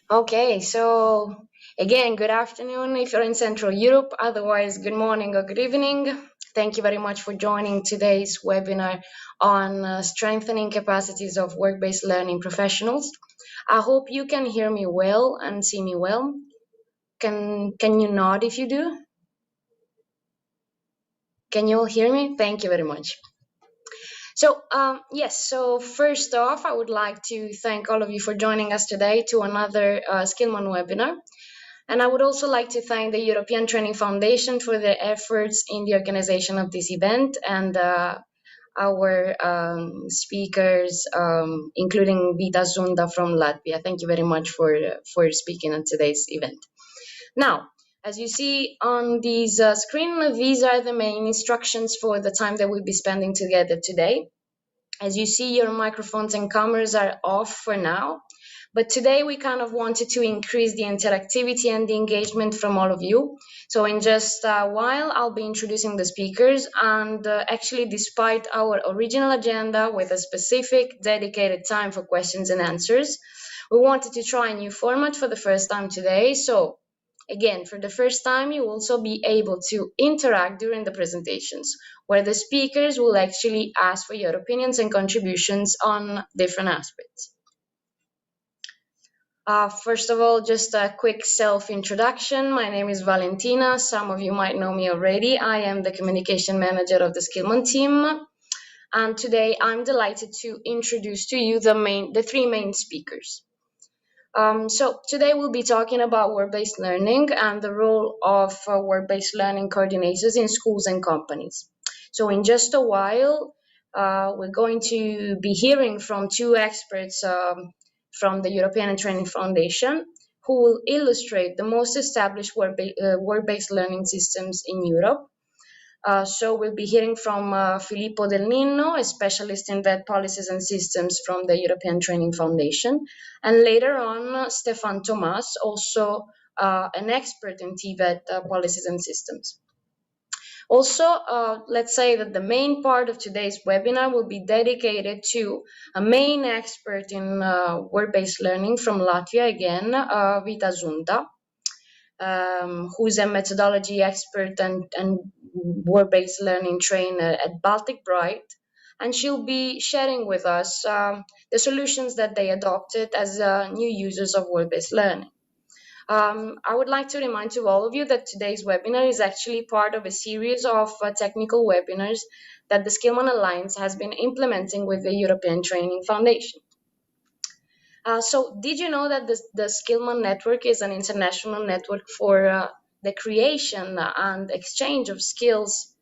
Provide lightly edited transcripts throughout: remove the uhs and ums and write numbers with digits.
Okay, so again, good afternoon if you're in Central Europe, otherwise, good morning or good evening. Thank you very much for joining today's webinar on strengthening capacities of work-based learning professionals. I hope you can hear me well and see me well. Can you nod if you do? Can you all hear me? Thank you very much. So, yes, so first off, I would like to thank all of you for joining us today to another Skillman webinar. And I would also like to thank the European Training Foundation for their efforts in the organization of this event and our speakers, including Vita Zunda from Latvia. Thank you very much for speaking at today's event. Now, as you see on this screen, these are the main instructions for the time that we'll be spending together today. As you see, your microphones and cameras are off for now, but today we kind of wanted to increase the interactivity and the engagement from all of you. So in just a while, I'll be introducing the speakers, and actually, despite our original agenda with a specific dedicated time for questions and answers, we wanted to try a new format for the first time today. So again, for the first time, you will also be able to interact during the presentations, where the speakers will actually ask for your opinions and contributions on different aspects. First of all, just a quick self-introduction. My name is Valentina. Some of you might know me already. I am the communication manager of the Skillman team. And today I'm delighted to introduce to you the three main speakers. So today we'll be talking about work-based learning and the role of work-based learning coordinators in schools and companies. So in just a while, we're going to be hearing from two experts from the European Training Foundation who will illustrate the most established work-based learning systems in Europe. So we'll be hearing from Filippo Del Nino, a specialist in VET policies and systems from the European Training Foundation. And later on, Stefan Thomas, also an expert in TVET policies and systems. Also, let's say that the main part of today's webinar will be dedicated to a main expert in work-based learning from Latvia again, Vita Zunda. Who's a methodology expert and work-based learning trainer at Baltic Bright, and she'll be sharing with us the solutions that they adopted as new users of work-based learning. I would like to remind to all of you that today's webinar is actually part of a series of technical webinars that the Skillman Alliance has been implementing with the European Training Foundation. So did you know that the Skillman network is an international network for the creation and exchange of skills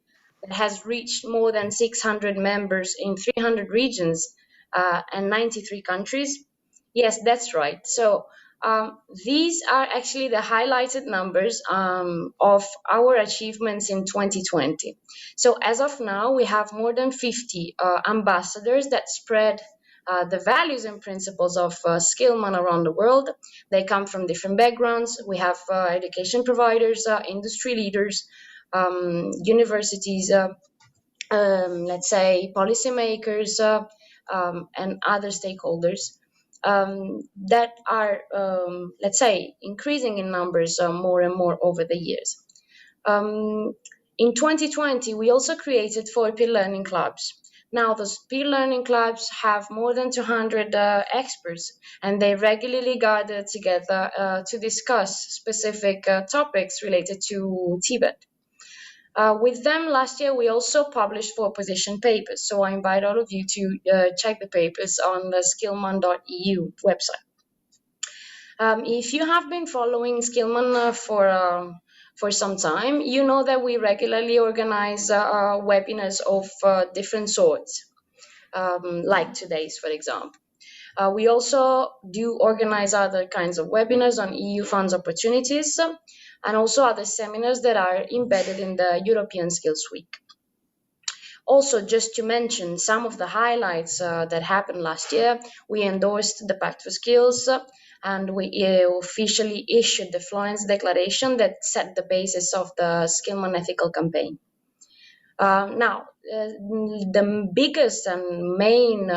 that has reached more than 600 members in 300 regions and 93 countries? Yes, that's right. So these are actually the highlighted numbers of our achievements in 2020. So as of now, we have more than 50 ambassadors that spread the values and principles of Skillman around the world. They come from different backgrounds. We have education providers, industry leaders, universities, let's say policymakers, and other stakeholders that are, let's say, increasing in numbers more and more over the years. In 2020, we also created 4 peer learning clubs. Now, those peer learning clubs have more than 200 experts, and they regularly gather together to discuss specific topics related to Tibet. With them, last year, we also published 4 position papers. So I invite all of you to check the papers on the Skillman.eu website. If you have been following Skillman for some time, you know that we regularly organize webinars of different sorts, like today's, for example. We also do organize other kinds of webinars on EU funds opportunities and also other seminars that are embedded in the European Skills Week. Also, just to mention some of the highlights that happened last year, we endorsed the Pact for Skills, and we officially issued the Florence Declaration that set the basis of the Skillman ethical campaign. Now, the biggest and main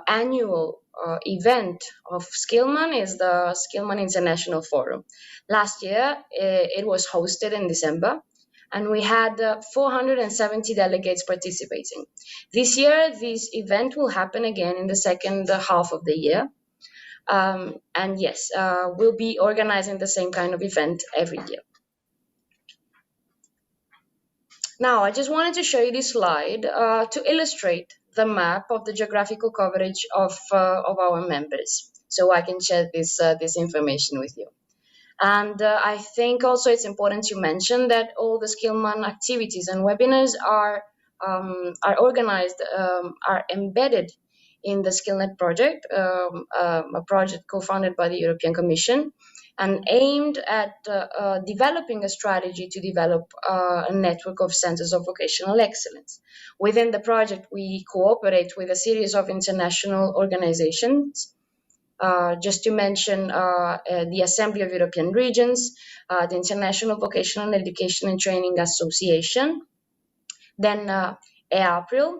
annual event of Skillman is the Skillman International Forum. Last year, it was hosted in December, and we had 470 delegates participating. This year, this event will happen again in the second half of the year. And yes, we'll be organizing the same kind of event every year. Now, I just wanted to show you this slide to illustrate the map of the geographical coverage of our members, so I can share this information with you. And I think also it's important to mention that all the Skillman activities and webinars are organized, are embedded in the SkillNet project, a project co-founded by the European Commission, and aimed at developing a strategy to develop a network of centers of vocational excellence. Within the project, we cooperate with a series of international organizations. Just to mention the Assembly of European Regions, the International Vocational Education and Training Association, then EAPRIL,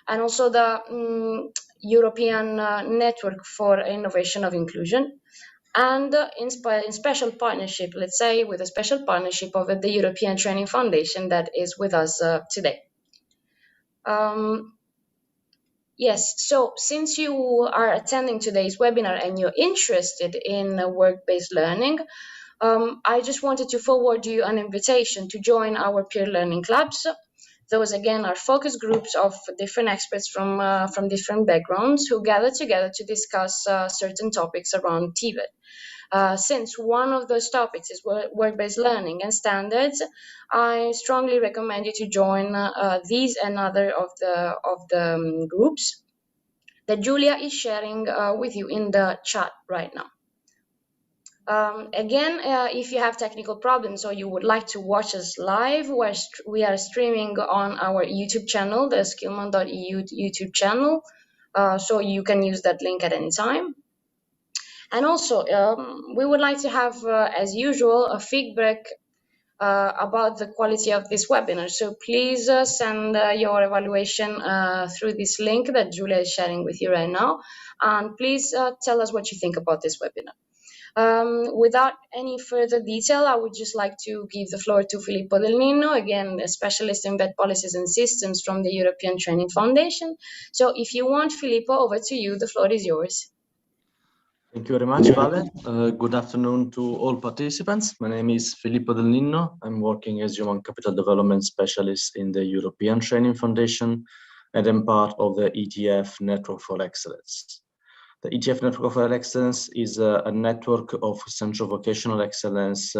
and also the European Network for Innovation of Inclusion, and in special partnership, let's say, with a special partnership of the European Training Foundation that is with us today. Yes, so since you are attending today's webinar and you're interested in work-based learning, I just wanted to forward you an invitation to join our peer learning clubs. Those, again, are focus groups of different experts from different backgrounds who gather together to discuss certain topics around TVET. Since one of those topics is work-based learning and standards, I strongly recommend you to join these and other of the groups that Julia is sharing with you in the chat right now. Again, if you have technical problems or you would like to watch us live, we are streaming on our YouTube channel, the Skillman.eu YouTube channel, so you can use that link at any time. And also, we would like to have, as usual, a feedback about the quality of this webinar. So please send your evaluation through this link that Julia is sharing with you right now. And please tell us what you think about this webinar. Without any further detail, I would just like to give the floor to Filippo Del Nino, again, a specialist in vet policies and systems from the European Training Foundation. So if you want, Filippo, over to you. The floor is yours. Thank you very much, Vale. Good afternoon to all participants. My name is Filippo Del Nino. I'm working as Human Capital Development Specialist in the European Training Foundation, and I'm part of the ETF Network for Excellence. The ETF Network for Excellence is a network of central vocational excellence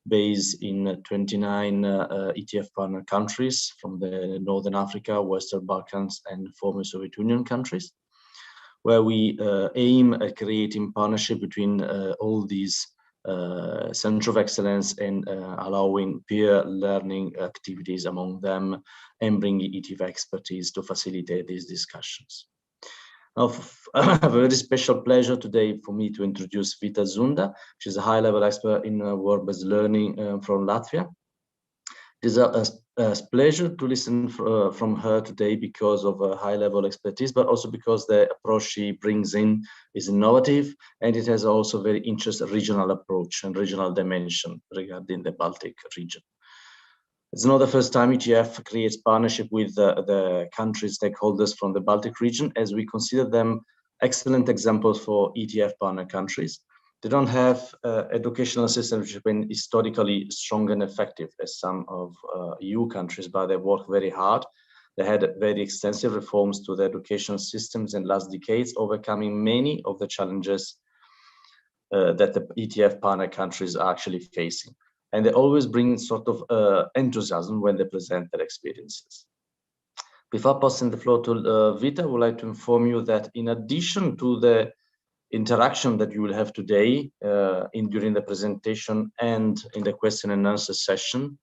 based in 29 ETF partner countries from the Northern Africa, Western Balkans, and former Soviet Union countries, where we aim at creating partnership between all these centers of excellence and allowing peer learning activities among them and bringing ETF expertise to facilitate these discussions. Now, a very special pleasure today for me to introduce Vita Zunda. She's a high-level expert in work-based learning from Latvia. It is a pleasure to listen from her today because of her high-level expertise, but also because the approach she brings in is innovative, and it has also very interesting regional approach and regional dimension regarding the Baltic region. It's not the first time ETF creates partnership with the country stakeholders from the Baltic region, as we consider them excellent examples for ETF partner countries. They don't have educational systems which have been historically strong and effective as some of EU countries, but they work very hard. They had very extensive reforms to the education systems in last decades, overcoming many of the challenges that the ETF partner countries are actually facing. And they always bring sort of enthusiasm when they present their experiences. Before passing the floor to Vita, I would like to inform you that in addition to the interaction that you will have today during the presentation and in the question and answer session,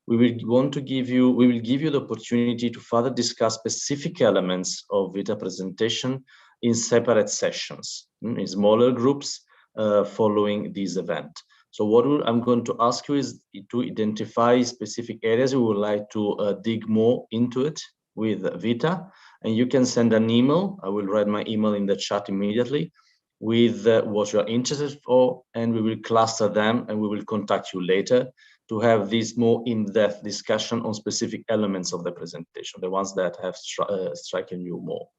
we will give you the opportunity to further discuss specific elements of Vita presentation in separate sessions, in smaller groups following this event. So what I'm going to ask you is to identify specific areas we would like to dig more into it with Vita, And you can send an email. I will write my email in the chat immediately with what you are interested for, and we will cluster them and we will contact you later to have this more in-depth discussion on specific elements of the presentation, the ones that have striken you more.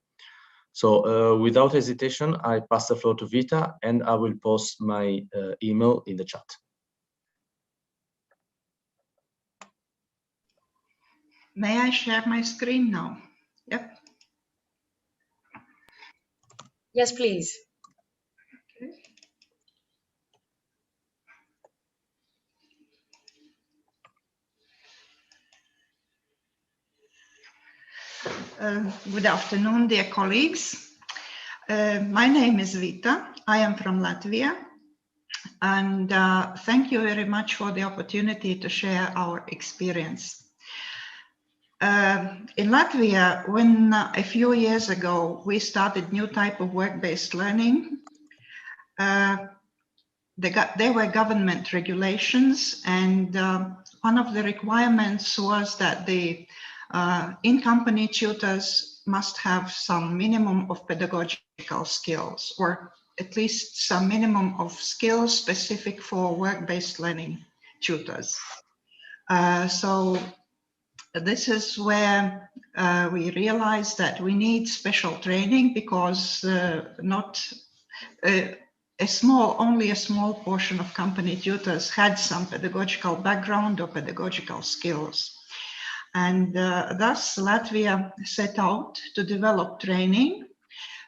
So without hesitation, I pass the floor to Vita, and I will post my email in the chat. May I share my screen now? Yep. Yes, please. Good afternoon, dear colleagues. My name is Vita. I am from Latvia. And thank you very much for the opportunity to share our experience. In Latvia, when a few years ago we started new type of work-based learning, there were government regulations, and one of the requirements was that the in-company tutors must have some minimum of pedagogical skills, or at least some minimum of skills specific for work-based learning tutors. So this is where we realized that we need special training, because only a small portion of company tutors had some pedagogical background or pedagogical skills. And thus Latvia set out to develop training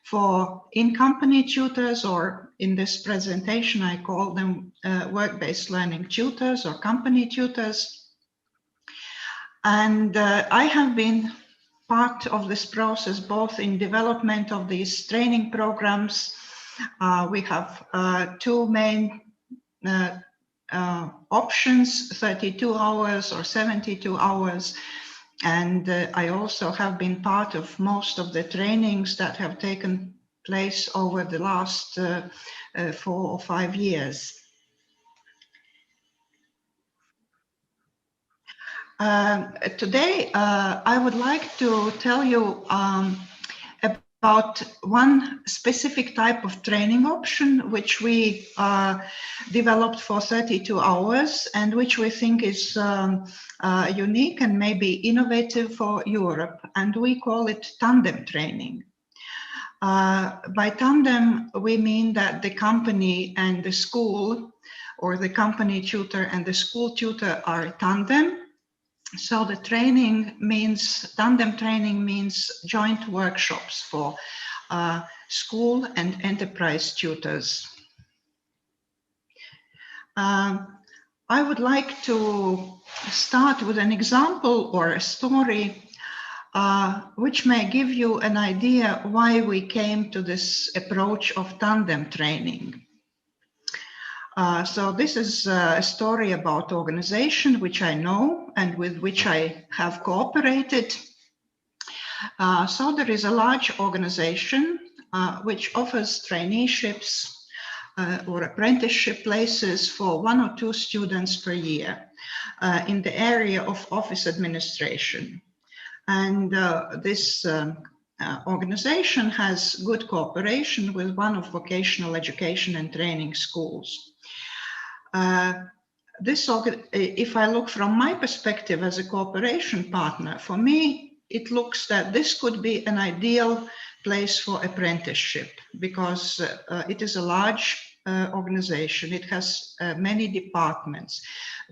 for in-company tutors, or in this presentation I call them work-based learning tutors or company tutors. And I have been part of this process, both in development of these training programs. We have two main options, 32 hours or 72 hours. And I also have been part of most of the trainings that have taken place over the last 4 or 5 years. Today, I would like to tell you about one specific type of training option which we developed for 32 hours and which we think is unique and maybe innovative for Europe, and we call it tandem training. By tandem, we mean that the company and the school, or the company tutor and the school tutor, are tandem. So the training means, tandem training means joint workshops for school and enterprise tutors. I would like to start with an example or a story which may give you an idea why we came to this approach of tandem training. So this is a story about organization which I know and with which I have cooperated. So there is a large organization which offers traineeships or apprenticeship places for 1 or 2 students per year in the area of office administration. And this organization has good cooperation with one of vocational education and training schools. If I look from my perspective as a cooperation partner, for me, it looks that this could be an ideal place for apprenticeship, because it is a large organization. It has many departments.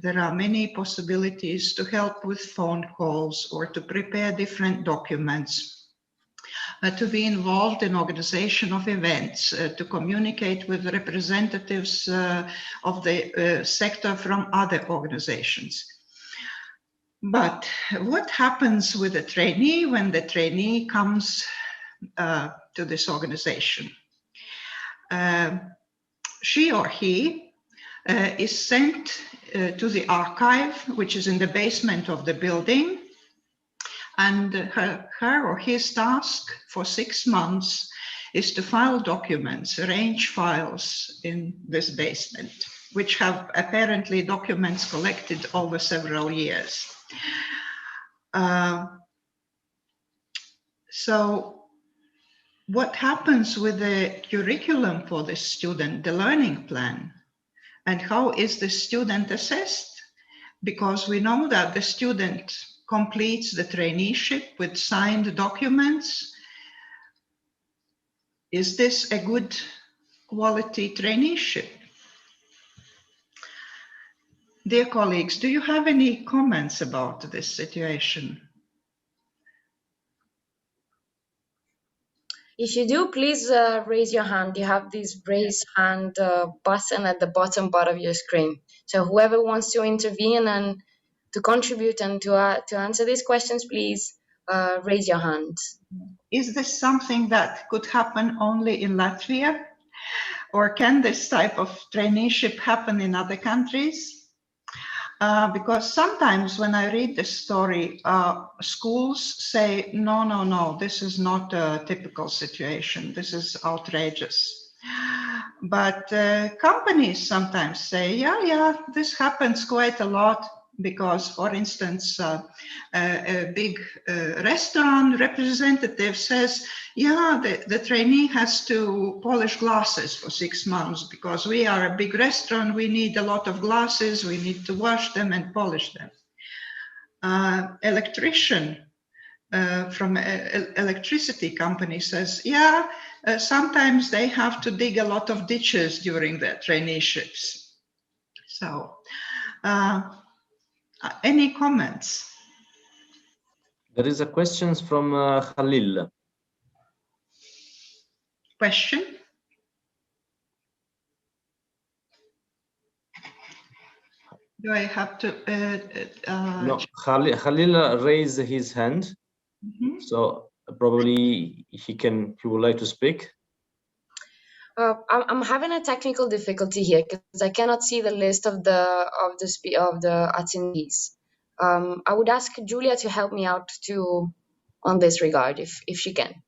There are many possibilities to help with phone calls or to prepare different documents. To be involved in organization of events, to communicate with representatives of the sector from other organizations. But what happens with a trainee when the trainee comes to this organization? She or he is sent to the archive, which is in the basement of the building. And her or his task for 6 months is to file documents, arrange files in this basement, which have apparently documents collected over several years. So what happens with the curriculum for the student, the learning plan, and how is the student assessed? Because we know that the student completes the traineeship with signed documents. Is this a good quality traineeship? Dear colleagues, do you have any comments about this situation? If you do, please raise your hand. You have this raise hand button at the bottom part of your screen. So whoever wants to intervene and to contribute and to answer these questions, please raise your hand. Is this something that could happen only in Latvia? Or can this type of traineeship happen in other countries? Because sometimes when I read this story, schools say, no, this is not a typical situation. This is outrageous. But companies sometimes say, yeah, this happens quite a lot. Because, for instance, a big restaurant representative says, yeah, the trainee has to polish glasses for 6 months because we are a big restaurant, we need a lot of glasses, we need to wash them and polish them. Electrician from an electricity company says, yeah, sometimes they have to dig a lot of ditches during their traineeships. So, any comments? There is a question from Khalil. Question? Do I have to? No, Khalil raised his hand, so probably he would like to speak. I'm having a technical difficulty here because I cannot see the list of the attendees. I would ask Julia to help me out on this regard if she can.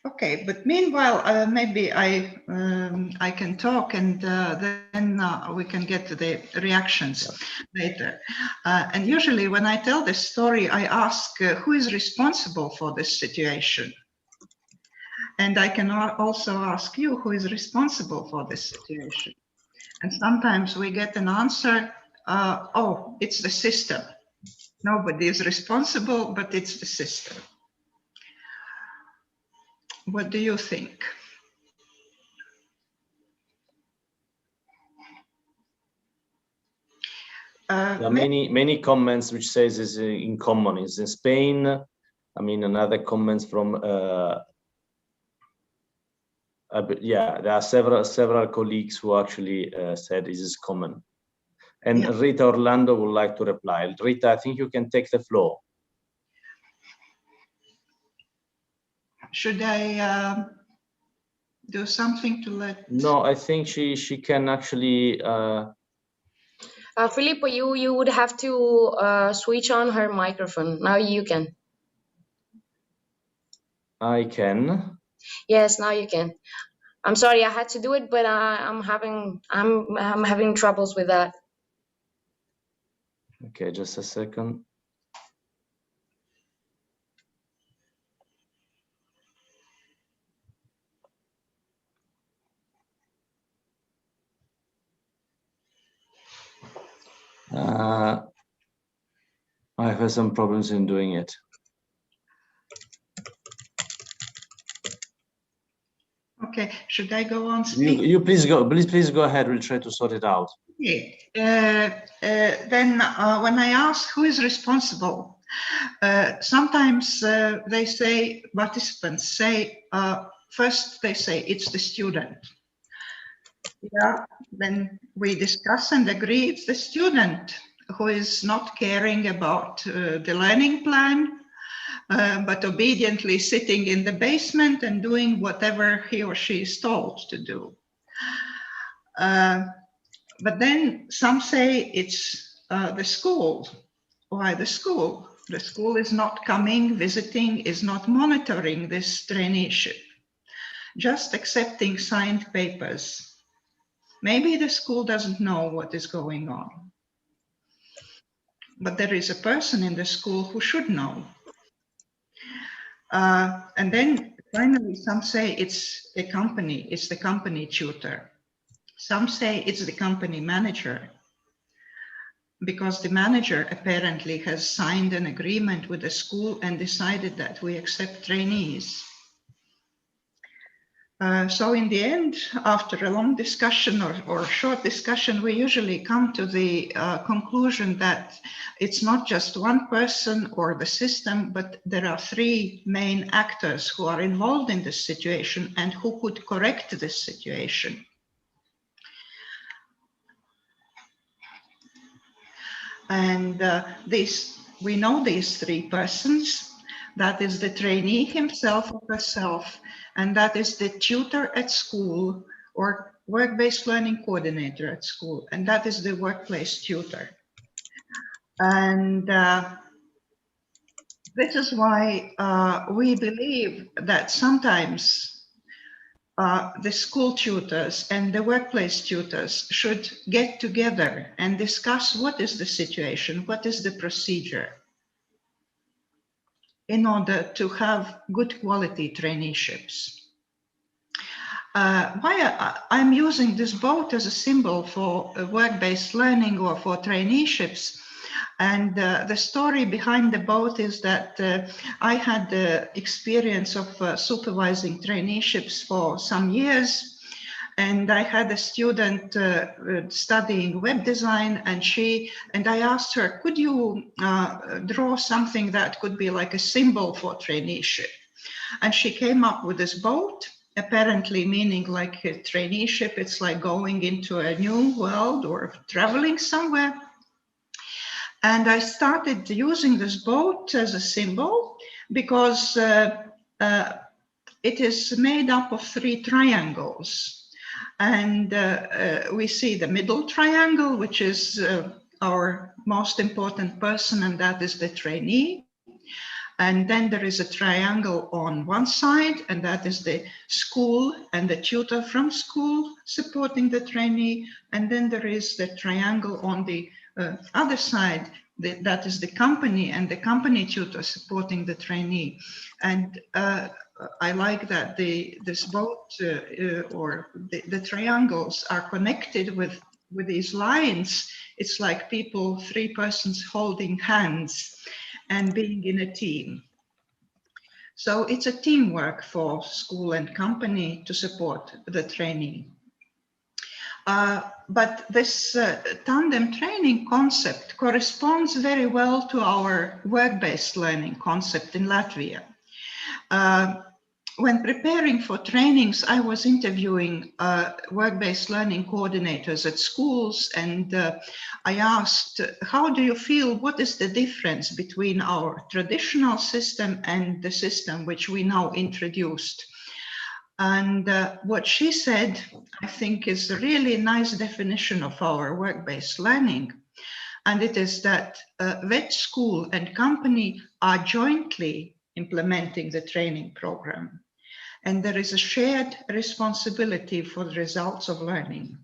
Okay, but meanwhile, maybe I can talk and then we can get to the reactions later. And usually when I tell this story, I ask who is responsible for this situation? And I can also ask you who is responsible for this situation. And sometimes we get an answer, oh, it's the system. Nobody is responsible, but it's the system. What do you think? There are many comments which says is in common. Is in Spain. I mean, another comments from yeah, there are several colleagues who actually said this is common. And yeah. Rita Orlando would like to reply. Rita, I think you can take the floor. Should I do something to let? No, I think she can actually. Filippo, you would have to switch on her microphone. Now you can. I can. Yes, now you can. I'm sorry I had to do it, but I'm having troubles with that. Okay, just a second. I have some problems in doing it. Okay, should I go on speaking? You please go ahead. We'll try to sort it out. Okay. Then when I ask who is responsible, sometimes they say, participants say, first they say it's the student. Yeah, then we discuss and agree it's the student who is not caring about the learning plan, but obediently sitting in the basement and doing whatever he or she is told to do. But then some say it's the school. Why the school? The school is not coming, visiting, is not monitoring this traineeship, just accepting signed papers. Maybe the school doesn't know what is going on. But there is a person in the school who should know. And then finally, some say it's the company tutor. Some say it's the company manager, because the manager apparently has signed an agreement with the school and decided that we accept trainees. So in the end, after a long discussion or short discussion, we usually come to the conclusion that it's not just one person or the system, but there are three main actors who are involved in this situation and who could correct this situation. And we know these three persons. That is the trainee himself or herself, and that is the tutor at school or work-based learning coordinator at school, and that is the workplace tutor. And this is why we believe that sometimes the school tutors and the workplace tutors should get together and discuss what is the situation, what is the procedure, in order to have good quality traineeships. Why I'm using this boat as a symbol for work-based learning or for traineeships. And the story behind the boat is that I had the experience of supervising traineeships for some years. And I had a student studying web design, and I asked her, could you draw something that could be like a symbol for traineeship? And she came up with this boat, apparently meaning like a traineeship. It's like going into a new world or traveling somewhere. And I started using this boat as a symbol because it is made up of three triangles. And we see the middle triangle, which is our most important person, and that is the trainee. And then there is a triangle on one side, and that is the school and the tutor from school supporting the trainee. And then there is the triangle on the other side, that is the company and the company tutor supporting the trainee. And I like that this boat or the triangles are connected with these lines. It's like people, three persons holding hands and being in a team. So it's a teamwork for school and company to support the trainee. But this tandem training concept corresponds very well to our work-based learning concept in Latvia. When preparing for trainings, I was interviewing work-based learning coordinators at schools, and I asked, how do you feel, what is the difference between our traditional system and the system which we now introduced? And what she said, I think, is a really nice definition of our work-based learning. And it is that VET school and company are jointly implementing the training program. And there is a shared responsibility for the results of learning.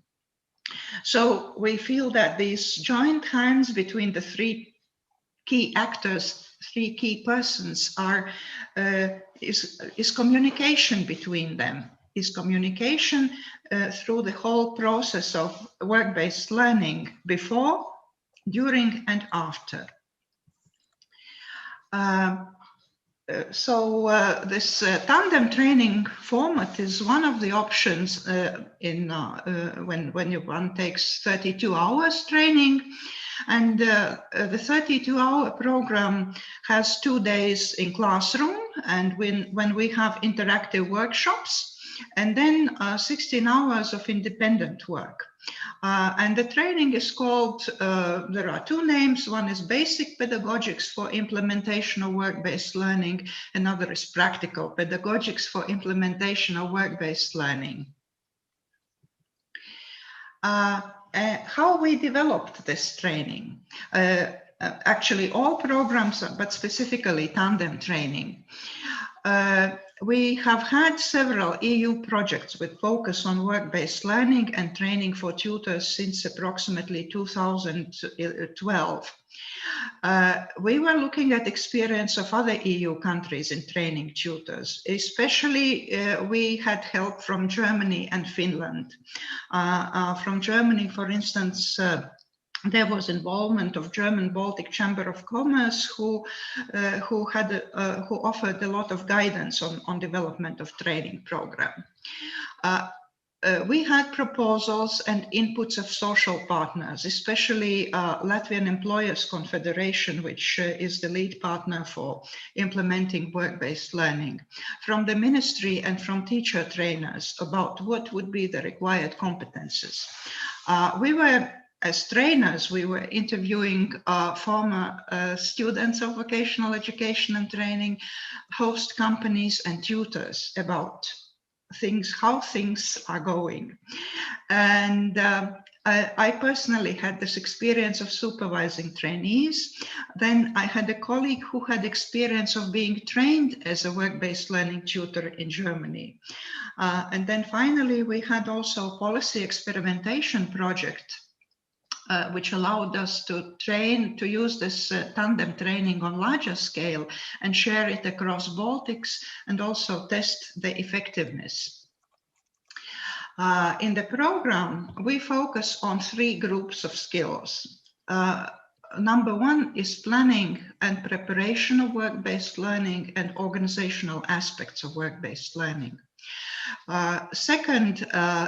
So we feel that these joint hands between the three key actors, three key persons is communication between them, is communication through the whole process of work-based learning before, during, and after. This tandem training format is one of the options when one takes 32 hours training. And the 32-hour program has 2 days in classroom, and when we have interactive workshops, and then 16 hours of independent work. And the training is called, there are two names. One is Basic Pedagogics for Implementation of Work-Based Learning. Another is Practical Pedagogics for Implementation of Work-Based Learning. How we developed this training. Actually, all programs, but specifically tandem training. We have had several EU projects with focus on work-based learning and training for tutors since approximately 2012. We were looking at experience of other EU countries in training tutors. Especially, we had help from Germany and Finland. From Germany, for instance, there was involvement of German Baltic Chamber of Commerce, who offered a lot of guidance on development of training program. We had proposals and inputs of social partners, especially Latvian Employers Confederation, which is the lead partner for implementing work-based learning, from the ministry and from teacher trainers about what would be the required competences. As trainers, we were interviewing former students of vocational education and training, host companies and tutors about how things are going. And I personally had this experience of supervising trainees. Then I had a colleague who had experience of being trained as a work-based learning tutor in Germany. And then finally, we had also a policy experimentation project which allowed us to use this tandem training on larger scale and share it across Baltics and also test the effectiveness. In the program, we focus on 3 groups of skills. Number 1 is planning and preparation of work-based learning and organizational aspects of work-based learning. Second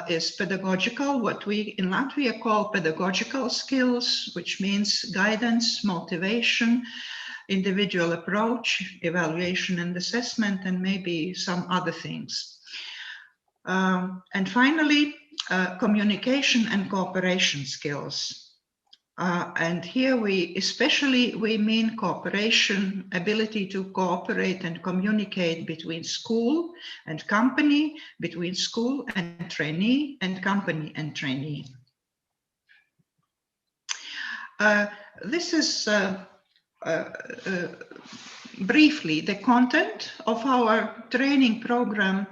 is pedagogical, what we in Latvia call pedagogical skills, which means guidance, motivation, individual approach, evaluation and assessment, and maybe some other things. And finally, communication and cooperation skills. And here we mean cooperation, ability to cooperate and communicate between school and company, between school and trainee, and company and trainee. This is briefly the content of our training program.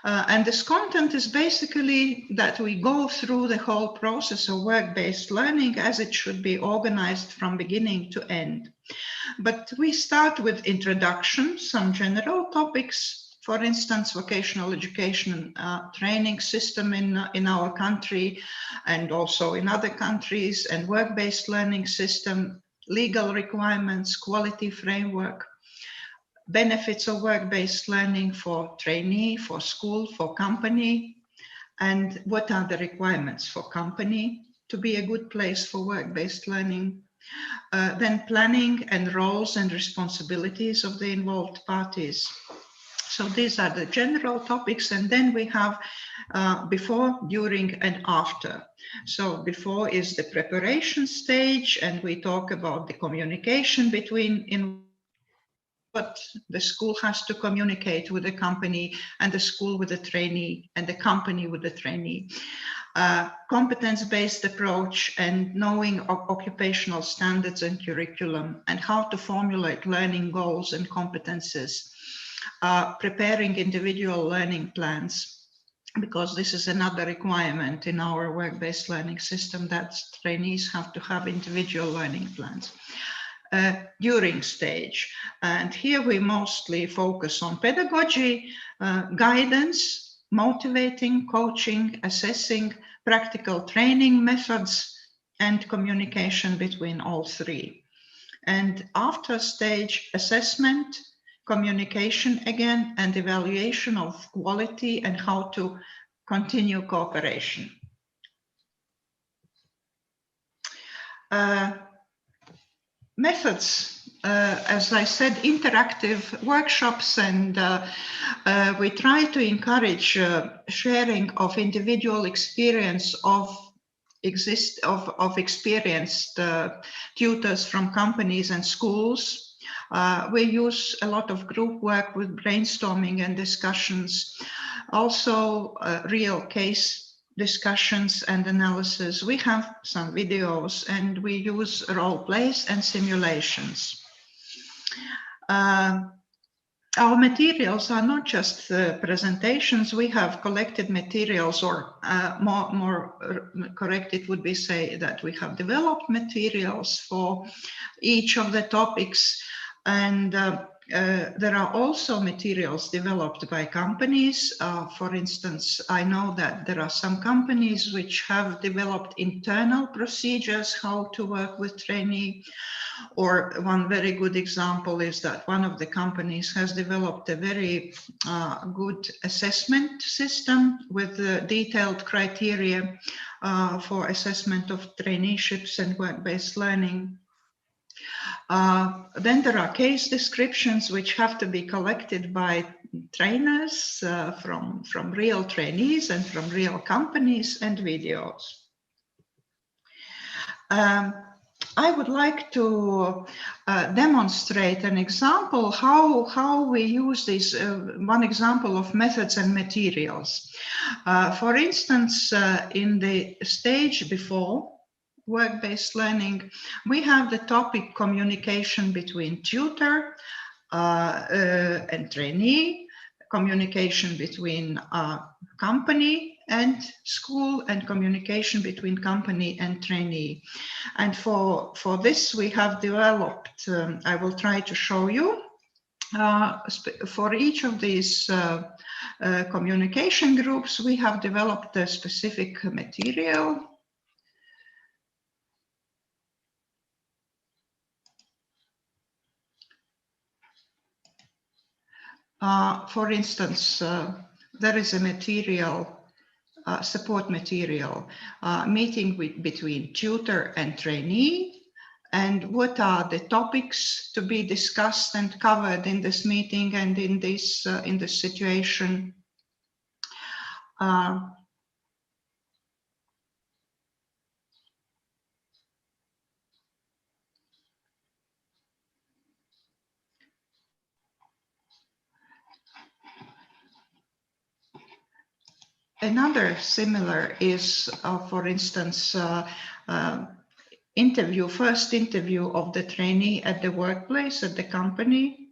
And this content is basically that we go through the whole process of work-based learning as it should be organized from beginning to end. But we start with introduction, some general topics, for instance, vocational education training system in our country and also in other countries, and work-based learning system, legal requirements, quality framework, benefits of work-based learning for trainee, for school, for company, and what are the requirements for company to be a good place for work-based learning. Then planning and roles and responsibilities of the involved parties. So these are the general topics, and then we have before, during, and after. So before is the preparation stage, and we talk about the communication between what the school has to communicate with the company, and the school with the trainee, and the company with the trainee. Competence-based approach and knowing of occupational standards and curriculum, and how to formulate learning goals and competences. Preparing individual learning plans, because this is another requirement in our work-based learning system, that trainees have to have individual learning plans. During stage, and here we mostly focus on pedagogy, guidance, motivating, coaching, assessing, practical training methods, and communication between all 3. And after stage, assessment, communication again, and evaluation of quality and how to continue cooperation. Methods, as I said, interactive workshops, and we try to encourage sharing of individual experience of experienced tutors from companies and schools. We use a lot of group work with brainstorming and discussions, also real case discussions and analysis. We have some videos, and we use role plays and simulations. our materials are not just presentations. We have collected materials, or more correct, it would be say that we have developed materials for each of the topics. And there are also materials developed by companies. For instance, I know that there are some companies which have developed internal procedures how to work with trainee. Or one very good example is that one of the companies has developed a very good assessment system with detailed criteria for assessment of traineeships and work-based learning. Then there are case descriptions which have to be collected by trainers from real trainees and from real companies, and videos. I would like to demonstrate an example how we use this, one example of methods and materials. For instance, in the stage before work-based learning, we have the topic communication between tutor and trainee, communication between company and school, and communication between company and trainee. And for this we have developed, I will try to show you, for each of these communication groups, we have developed a specific material. For instance, there is a material, support material, meeting between tutor and trainee, and what are the topics to be discussed and covered in this meeting and in this situation. Another similar is, for instance, first interview of the trainee at the workplace, at the company.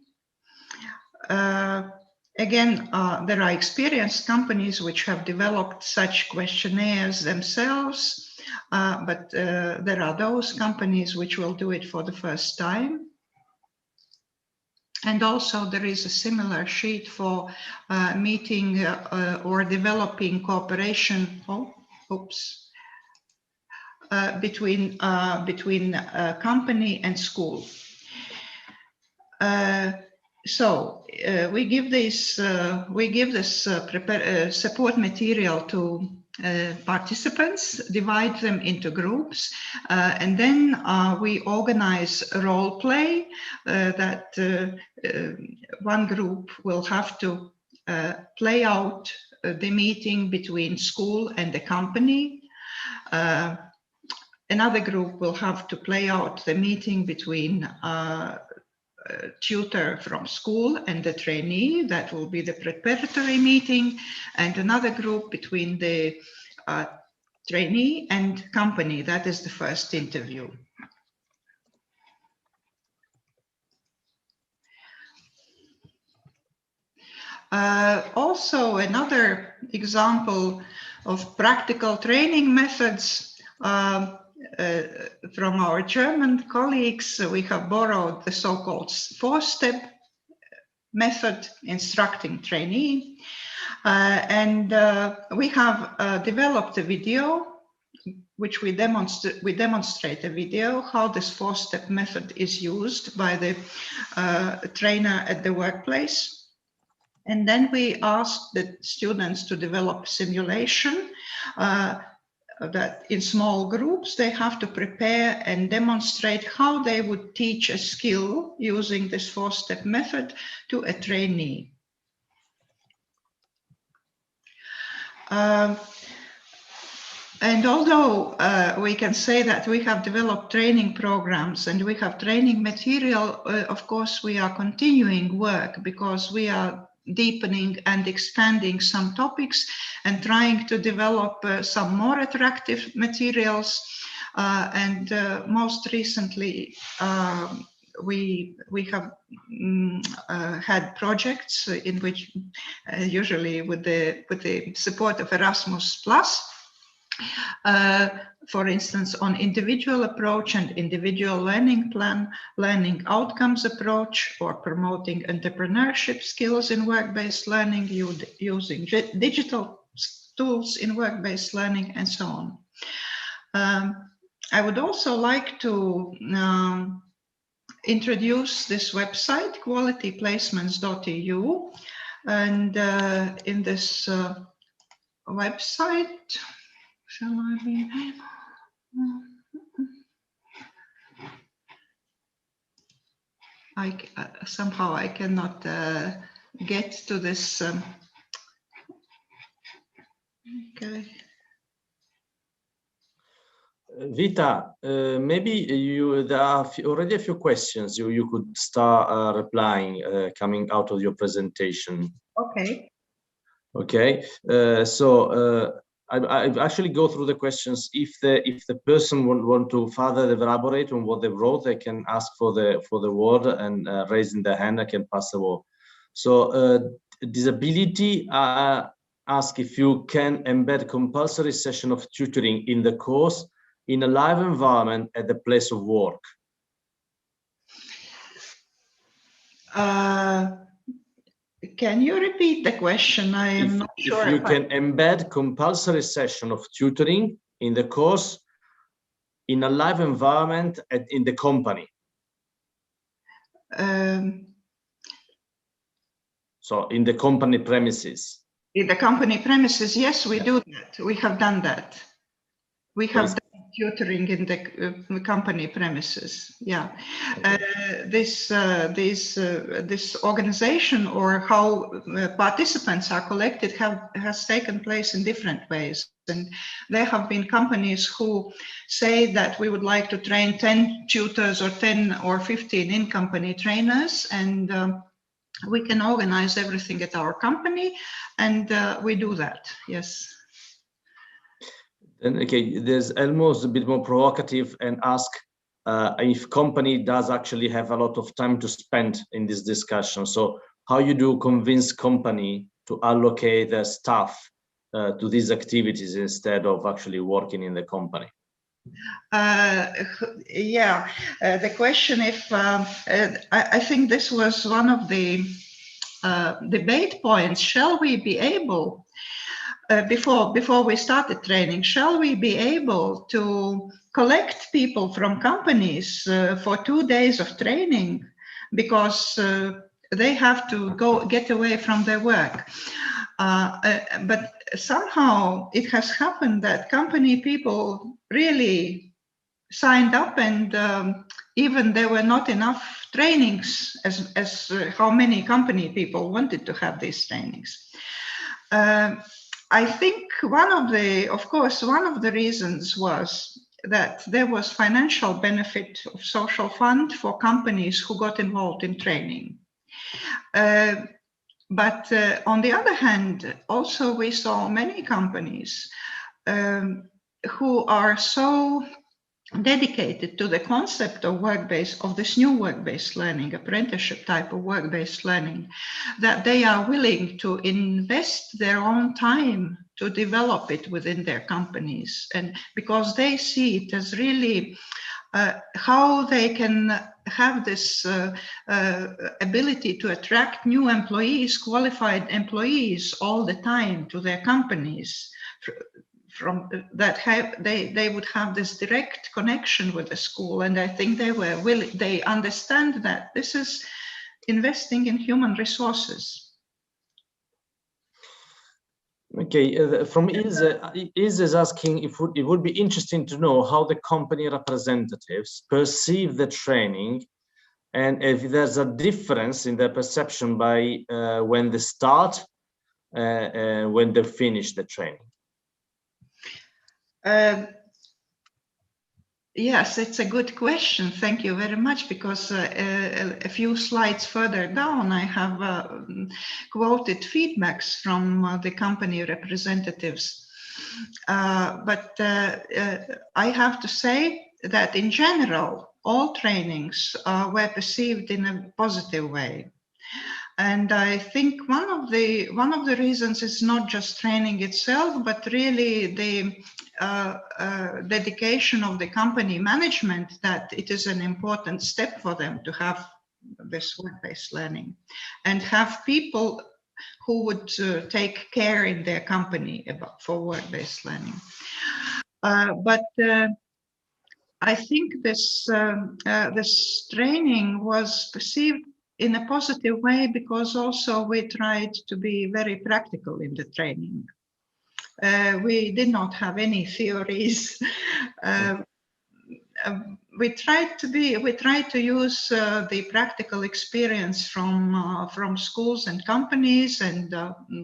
Again, there are experienced companies which have developed such questionnaires themselves, but there are those companies which will do it for the first time. And also there is a similar sheet for meeting or developing cooperation between company and school. So we give this support material to participants, divide them into groups, and then we organize role play that one group will have to play out the meeting between school and the company. Another group will have to play out the meeting between tutor from school and the trainee. That will be the preparatory meeting, and another group between the trainee and company. That is the first interview. Also, another example of practical training methods from our German colleagues. We have borrowed the so-called 4-step method instructing trainee, and we have developed a video which we demonstrate a video how this 4-step method is used by the trainer at the workplace. And then we ask the students to develop simulation that in small groups they have to prepare and demonstrate how they would teach a skill using this 4-step method to a trainee. And although we can say that we have developed training programs and we have training material, of course we are continuing work, because we are deepening and expanding some topics and trying to develop some more attractive materials. And most recently, we have had projects in which, usually with the support of Erasmus Plus, for instance, on individual approach and individual learning plan, learning outcomes approach, or promoting entrepreneurship skills in work-based learning, using digital tools in work-based learning, and so on. I would also like to introduce this website, qualityplacements.eu, and in this website, shall I be somehow I cannot get to this. Okay. Vita, maybe there are already a few questions you could start replying coming out of your presentation. Okay. Okay, I actually go through the questions. If the person want to further elaborate on what they wrote, they can ask for the word, and raising their hand, I can pass the word. So disability ask if you can embed compulsory session of tutoring in the course in a live environment at the place of work. Can you repeat the question? I am not sure. If you can embed compulsory session of tutoring in the course in a live environment in the company. So in the company premises. In the company premises, yes, we do that. We have done that. We have done tutoring in the company premises. Yeah, this organization, or how participants are collected, has taken place in different ways. And there have been companies who say that we would like to train 10 tutors or 10 or 15 in-company trainers, and we can organize everything at our company, and we do that. Yes. And okay, there's almost a bit more provocative and ask if company does actually have a lot of time to spend in this discussion. So how you do convince company to allocate their staff to these activities instead of actually working in the company? Yeah, the question, if I think this was one of the debate points. Shall we be able, before we started training, shall we be able to collect people from companies for 2 days of training because they have to get away from their work? But somehow it has happened that company people really signed up, and even there were not enough trainings as how many company people wanted to have these trainings. I think one of the reasons was that there was financial benefit of social fund for companies who got involved in training. But on the other hand, also we saw many companies who are so dedicated to the concept of this new work-based learning, apprenticeship type of work-based learning, that they are willing to invest their own time to develop it within their companies, and because they see it as really how they can have this ability to attract new employees, qualified employees all the time to their companies. From that, they would have this direct connection with the school, and I think they understand that this is investing in human resources. Okay, from Ilse is asking if it would be interesting to know how the company representatives perceive the training, and if there's a difference in their perception by when they start and when they finish the training. Yes, it's a good question. Thank you very much, because a few slides further down, I have quoted feedbacks from the company representatives. But I have to say that in general, all trainings were perceived in a positive way. And I think one of the reasons is not just training itself, but really the dedication of the company management, that it is an important step for them to have this work-based learning and have people who would take care in their company for work-based learning. But I think this training was perceived in a positive way because also we tried to be very practical in the training. We did not have any theories. We tried to use the practical experience from schools and companies and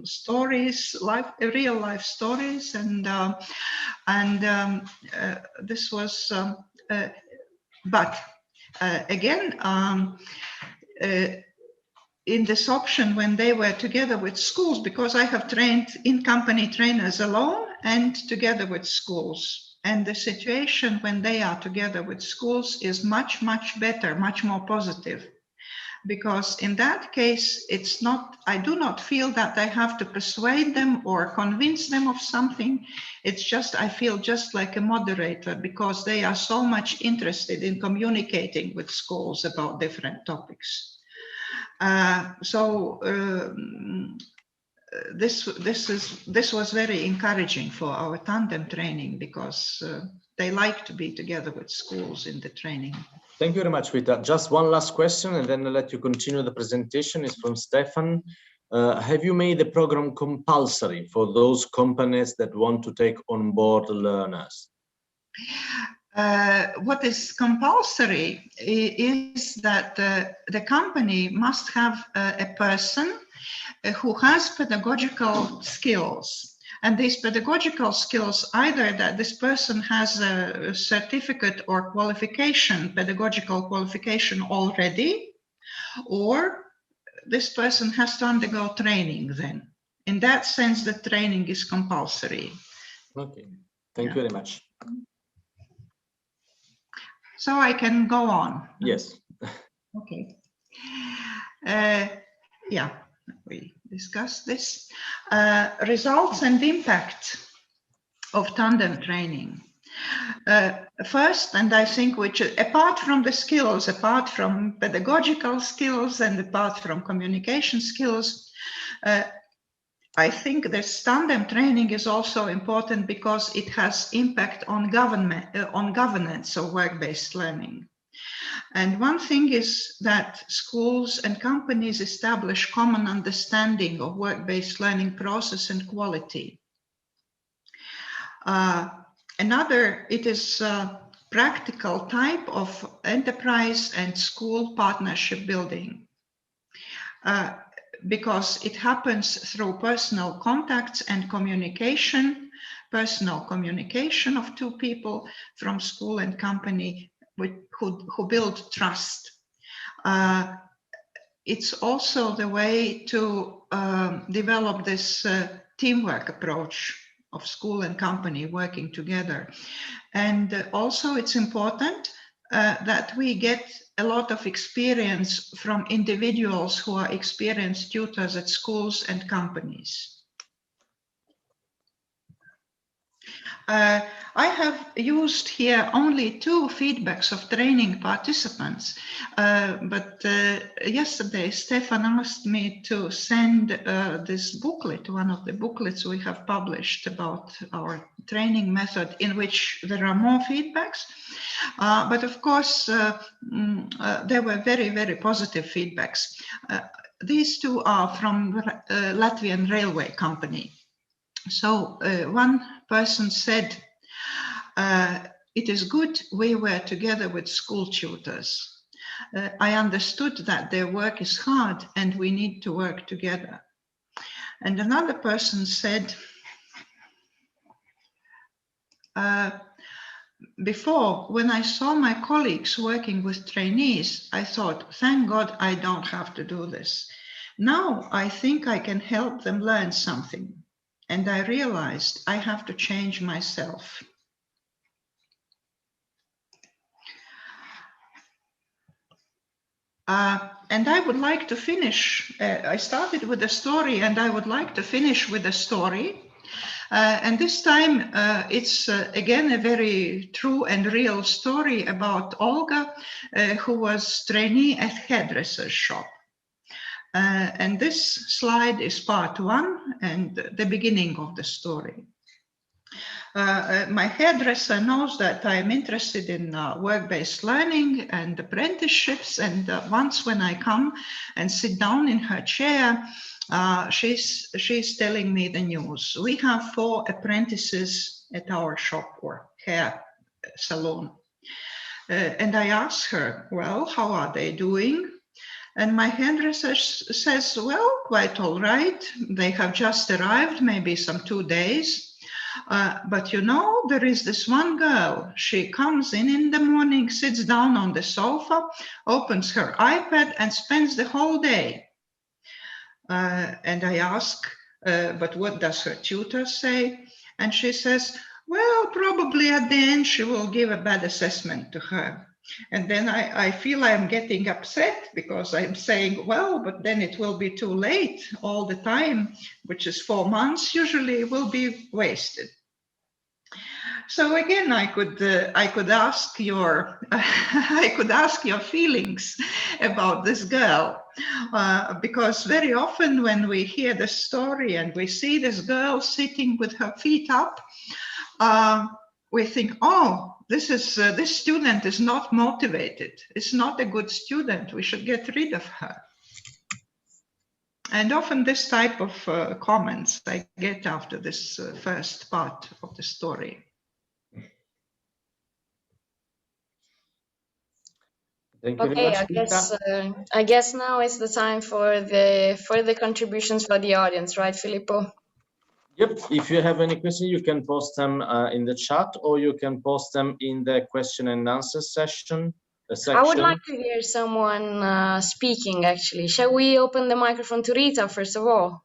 stories, real life stories, and this was. But again, in this option, when they were together with schools, because I have trained in-company trainers alone and together with schools. And the situation when they are together with schools is much, much better, much more positive. Because in that case, it's not, I do not feel that I have to persuade them or convince them of something. It's just, I feel just like a moderator because they are so much interested in communicating with schools about different topics. This was very encouraging for our tandem training because they like to be together with schools in the training. Thank you very much, Vita. Just one last question and then I'll let you continue the presentation. It's from Stefan. Have you made the program compulsory for those companies that want to take on board learners? What is compulsory is that the company must have a person who has pedagogical skills. And these pedagogical skills, either that this person has a certificate or qualification, pedagogical qualification already, or this person has to undergo training then. In that sense, the training is compulsory. Okay, thank you very much. So I can go on. Yes. Okay. Yeah, we discussed this. Results and impact of tandem training. First, and I think which, apart from the skills, apart from pedagogical skills and apart from communication skills, I think this tandem training is also important because it has impact on governance of work-based learning. And one thing is that schools and companies establish common understanding of work-based learning process and quality. Another, it is a practical type of enterprise and school partnership building. Because it happens through personal contacts and communication, personal communication of two people from school and company who build trust. It's also the way to develop this teamwork approach of school and company working together. And also it's important that we get a lot of experience from individuals who are experienced tutors at schools and companies. I have used here only 2 feedbacks of training participants, but yesterday Stefan asked me to send this booklet, one of the booklets we have published about our training method, in which there are more feedbacks. But of course, there were very, very positive feedbacks. These 2 are from Latvian Railway Company. So one person said, it is good we were together with school tutors. I understood that their work is hard and we need to work together. And another person said, before, when I saw my colleagues working with trainees, I thought, thank God I don't have to do this. Now I think I can help them learn something. And I realized I have to change myself. And I would like to finish, I started with a story and I would like to finish with a story. And this time it's again a very true and real story about Olga, who was trainee at hairdresser's shop. And this slide is part 1 and the beginning of the story. My hairdresser knows that I'm interested in work-based learning and apprenticeships. And once when I come and sit down in her chair, she's telling me the news. We have 4 apprentices at our shop or hair salon. And I ask her, well, how are they doing? And my hairdresser says, well, quite all right. They have just arrived, maybe some 2 days. But you know, there is this one girl. She comes in the morning, sits down on the sofa, opens her iPad and spends the whole day. And I ask, but what does her tutor say? And she says, well, probably at the end she will give a bad assessment to her. And then I feel I'm getting upset because I'm saying, well, but then it will be too late. All the time, which is 4 months, usually will be wasted. So again, I could ask your I could ask your feelings about this girl, because very often when we hear the story and we see this girl sitting with her feet up, we think, oh, this student is not motivated. It's not a good student. We should get rid of her. And often this type of comments I get after this first part of the story. Thank you very much, Okay, I guess now is the time for the contributions for the audience, right, Filippo? Yep, if you have any questions, you can post them in the chat, or you can post them in the question and answer section. I would like to hear someone speaking, actually. Shall we open the microphone to Rita, first of all?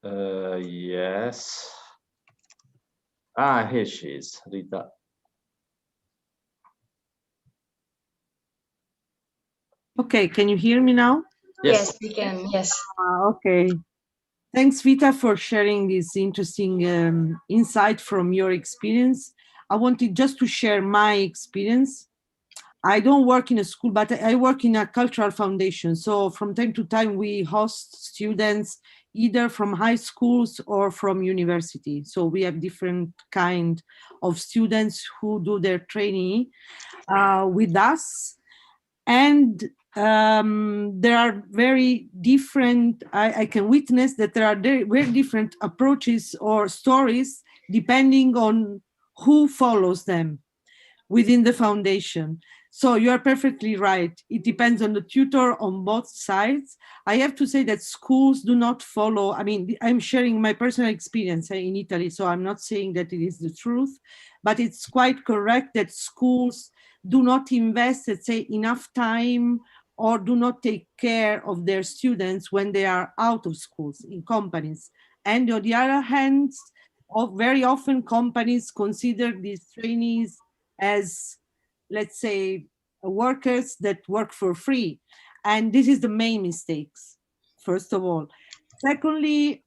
Yes. Here she is, Rita. Okay, can you hear me now? Yes, we can, yes. Okay. Thanks, Vita, for sharing this interesting insight from your experience. I wanted just to share my experience. I don't work in a school, but I work in a cultural foundation. So from time to time, we host students either from high schools or from university. So we have different kind of students who do their training with us. And there are very different, I can witness that there are very different approaches or stories depending on who follows them within the foundation. So you are perfectly right. It depends on the tutor on both sides. I have to say that schools do not follow. I mean, I'm sharing my personal experience in Italy, so I'm not saying that it is the truth, but it's quite correct that schools do not invest, let's say, enough time or do not take care of their students when they are out of schools in companies. And on the other hand, very often companies consider these trainees as, let's say, workers that work for free. And this is the main mistakes, first of all. Secondly,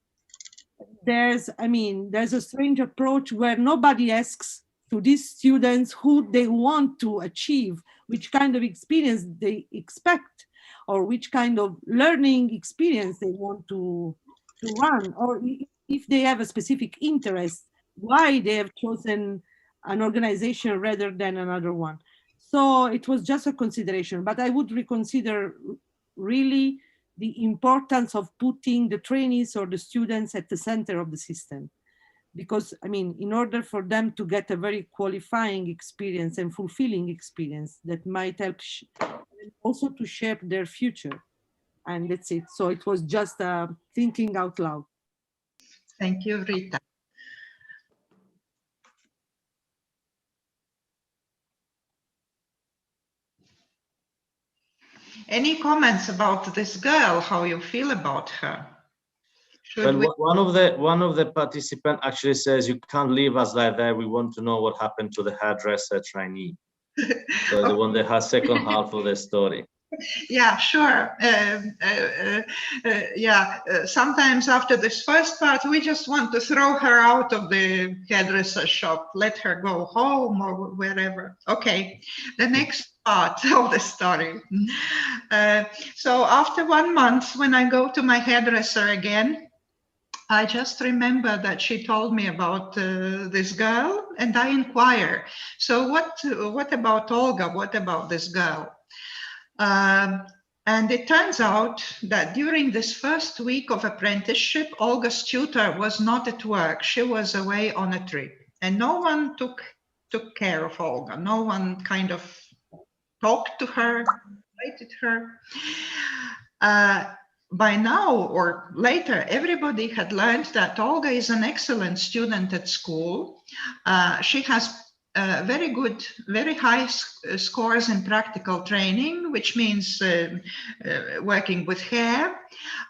there's a strange approach where nobody asks to these students who they want to achieve, which kind of experience they expect, or which kind of learning experience they want to run, or if they have a specific interest, why they have chosen an organization rather than another one. So it was just a consideration, but I would reconsider really the importance of putting the trainees or the students at the center of the system. Because, I mean, in order for them to get a very qualifying experience and fulfilling experience that might help also to shape their future. And that's it. So it was just thinking out loud. Thank you, Rita. Any comments about this girl, how you feel about her? Well, one of the participants actually says, you can't leave us like that. We want to know what happened to the hairdresser trainee. So the one that has second half of the story. Yeah, sure. Sometimes after this first part, we just want to throw her out of the hairdresser shop, let her go home or wherever. Okay, the next part of the story. So after 1 month, when I go to my hairdresser again, I just remember that she told me about this girl, and I inquire. So what about Olga? What about this girl? And it turns out that during this first week of apprenticeship, Olga's tutor was not at work. She was away on a trip, and no one took care of Olga. No one kind of talked to her, invited her. By now or later, everybody had learned that Olga is an excellent student at school. She has very good, very high scores in practical training, which means working with hair.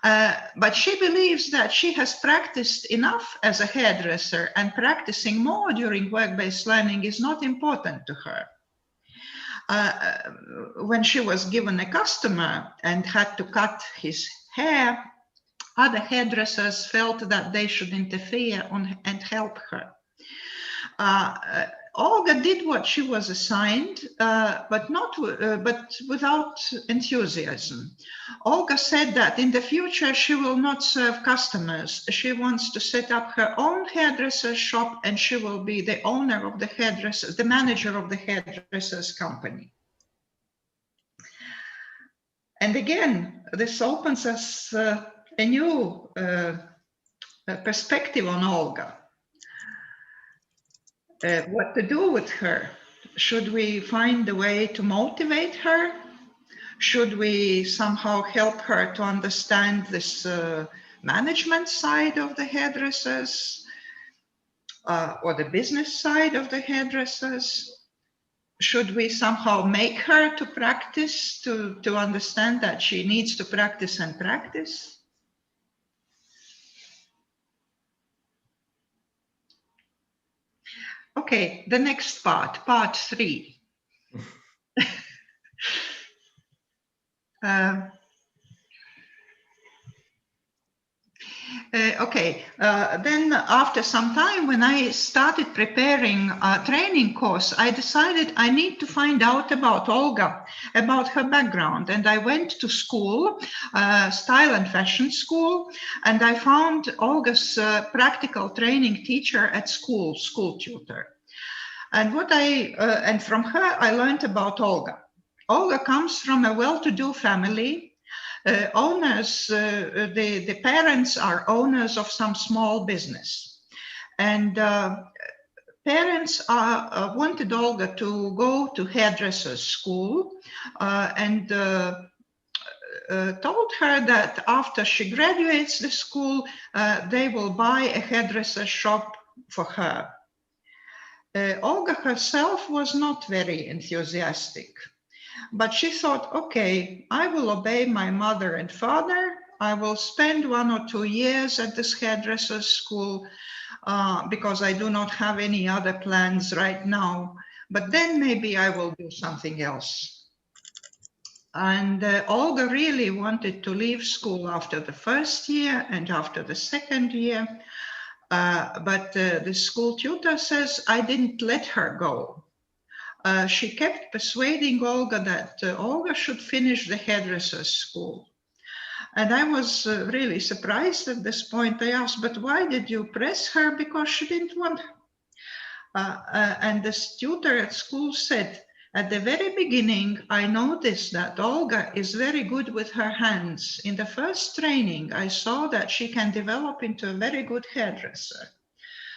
But she believes that she has practiced enough as a hairdresser, and practicing more during work-based learning is not important to her. When she was given a customer and had to cut his hair, other hairdressers felt that they should interfere and help her. Olga did what she was assigned, but without enthusiasm. Olga said that in the future she will not serve customers. She wants to set up her own hairdresser shop, and she will be the owner of the hairdressers, the manager of the hairdressers company. And again, this opens us a new perspective on Olga. What to do with her? Should we find a way to motivate her? Should we somehow help her to understand this management side of the hairdressers or the business side of the hairdressers? Should we somehow make her to practice, to understand that she needs to practice and practice? Okay, the next part, part 3. Then after some time, when I started preparing a training course, I decided I need to find out about Olga, about her background. And I went to school, style and fashion school, and I found Olga's practical training teacher at school tutor. And and from her, I learned about Olga. Olga comes from a well-to-do family. The parents are owners of some small business, and parents wanted Olga to go to hairdresser's school and told her that after she graduates the school, they will buy a hairdresser shop for her. Olga herself was not very enthusiastic. But she thought, okay, I will obey my mother and father. I will spend 1 or 2 years at this hairdresser's school because I do not have any other plans right now. But then maybe I will do something else. And Olga really wanted to leave school after the first year and after the second year. But the school tutor says, I didn't let her go. She kept persuading Olga that Olga should finish the hairdresser's school. And I was really surprised at this point. I asked, but why did you press her? Because she didn't want her. And the tutor at school said, at the very beginning, I noticed that Olga is very good with her hands. In the first training, I saw that she can develop into a very good hairdresser.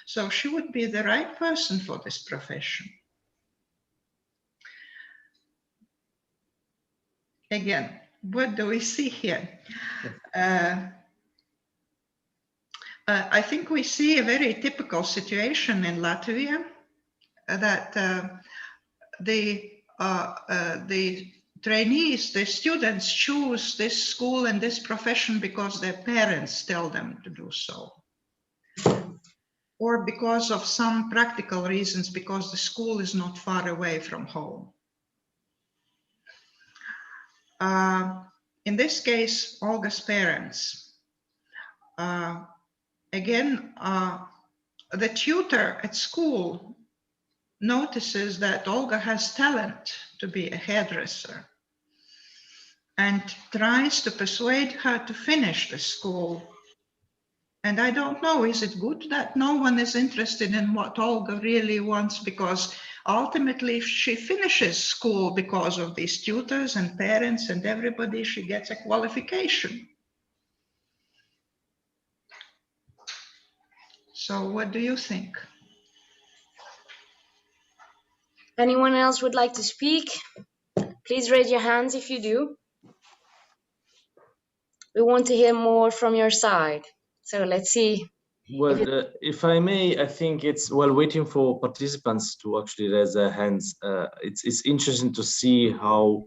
So she would be the right person for this profession. Again, what do we see here? I think we see a very typical situation in Latvia that the trainees, the students choose this school and this profession because their parents tell them to do so. Or because of some practical reasons, because the school is not far away from home. in this case, Olga's parents. Again, the tutor at school notices that Olga has talent to be a hairdresser and tries to persuade her to finish the school. And I don't know, is it good that no one is interested in what Olga really wants? Because ultimately she finishes school because of these tutors and parents and everybody, she gets a qualification. So what do you think? Anyone else would like to speak? Please raise your hands if you do. We want to hear more from your side. So let's see. Well, if I may, I think it's while waiting for participants to actually raise their hands, it's interesting to see how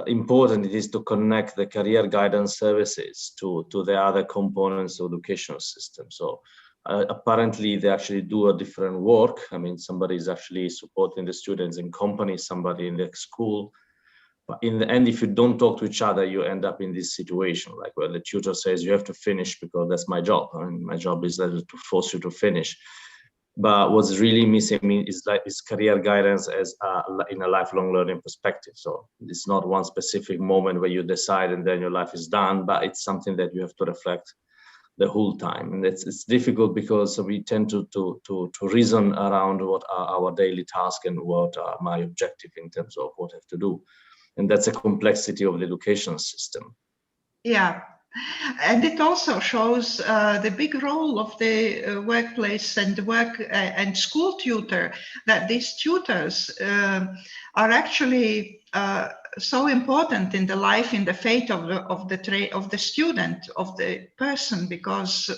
important it is to connect the career guidance services to the other components of the educational system. So apparently they actually do a different work. I mean, somebody is actually supporting the students in company, somebody in the school. But in the end, if you don't talk to each other, you end up in this situation, like where the tutor says you have to finish because that's my job. I mean, my job is to force you to finish. But what's really missing is career guidance as in a lifelong learning perspective. So it's not one specific moment where you decide and then your life is done, but it's something that you have to reflect the whole time. And it's difficult because we tend to reason around what are our daily tasks and what are my objective in terms of what I have to do. And that's a complexity of the education system. Yeah, and it also shows the big role of the workplace and work and school tutor, that these tutors are actually so important in the life, in the fate of the student, of the person, because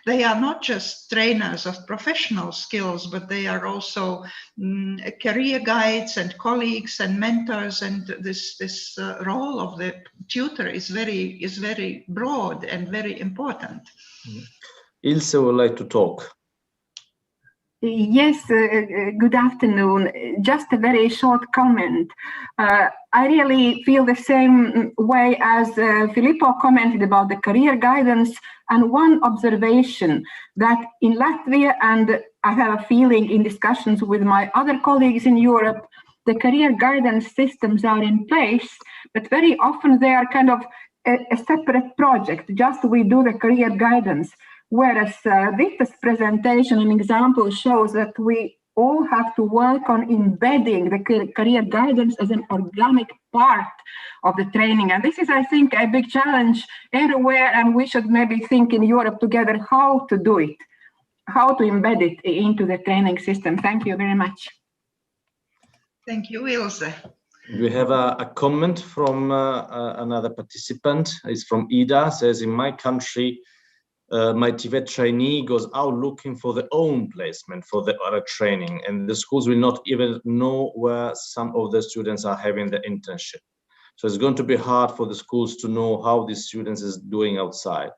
they are not just trainers of professional skills, but they are also career guides and colleagues and mentors. And this role of the tutor is very broad and very important. Ilse would like to talk. Yes, good afternoon. Just a very short comment. I really feel the same way as Filippo commented about the career guidance, and one observation that in Latvia, and I have a feeling in discussions with my other colleagues in Europe, the career guidance systems are in place, but very often they are kind of a separate project. Just we do the career guidance. Whereas Vita's presentation and example shows that we all have to work on embedding the career guidance as an organic part of the training. And this is, I think, a big challenge everywhere, and we should maybe think in Europe together how to do it, how to embed it into the training system. Thank you very much. Thank you, Ilse. We have a comment from another participant. It's from Ida, says, in my country, my TVET trainee goes out looking for their own placement for the other training, and the schools will not even know where some of the students are having the internship. So it's going to be hard for the schools to know how these students is doing outside.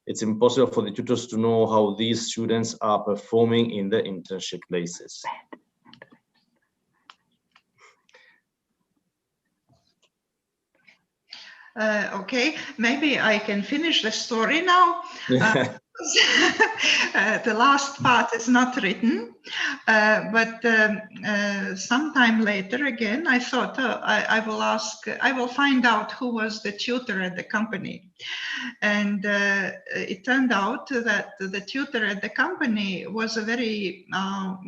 It's impossible for the tutors to know how these students are performing in the internship places. Okay, maybe I can finish the story now. The last part is not written, but sometime later again, I thought I will find out who was the tutor at the company. And it turned out that the tutor at the company was a very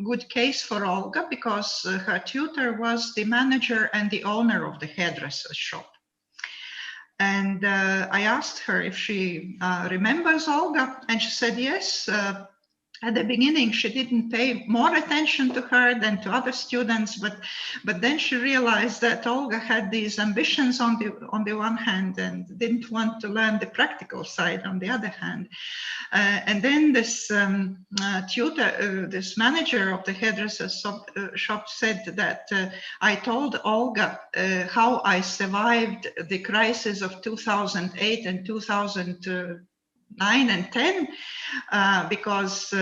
good case for Olga, because her tutor was the manager and the owner of the hairdresser shop. And I asked her if she remembers Olga, and she said yes. At the beginning, she didn't pay more attention to her than to other students, but then she realized that Olga had these ambitions on the one hand and didn't want to learn the practical side on the other hand. And then this tutor, this manager of the hairdresser shop said that I told Olga how I survived the crisis of 2008 and 2009 9 and 10, because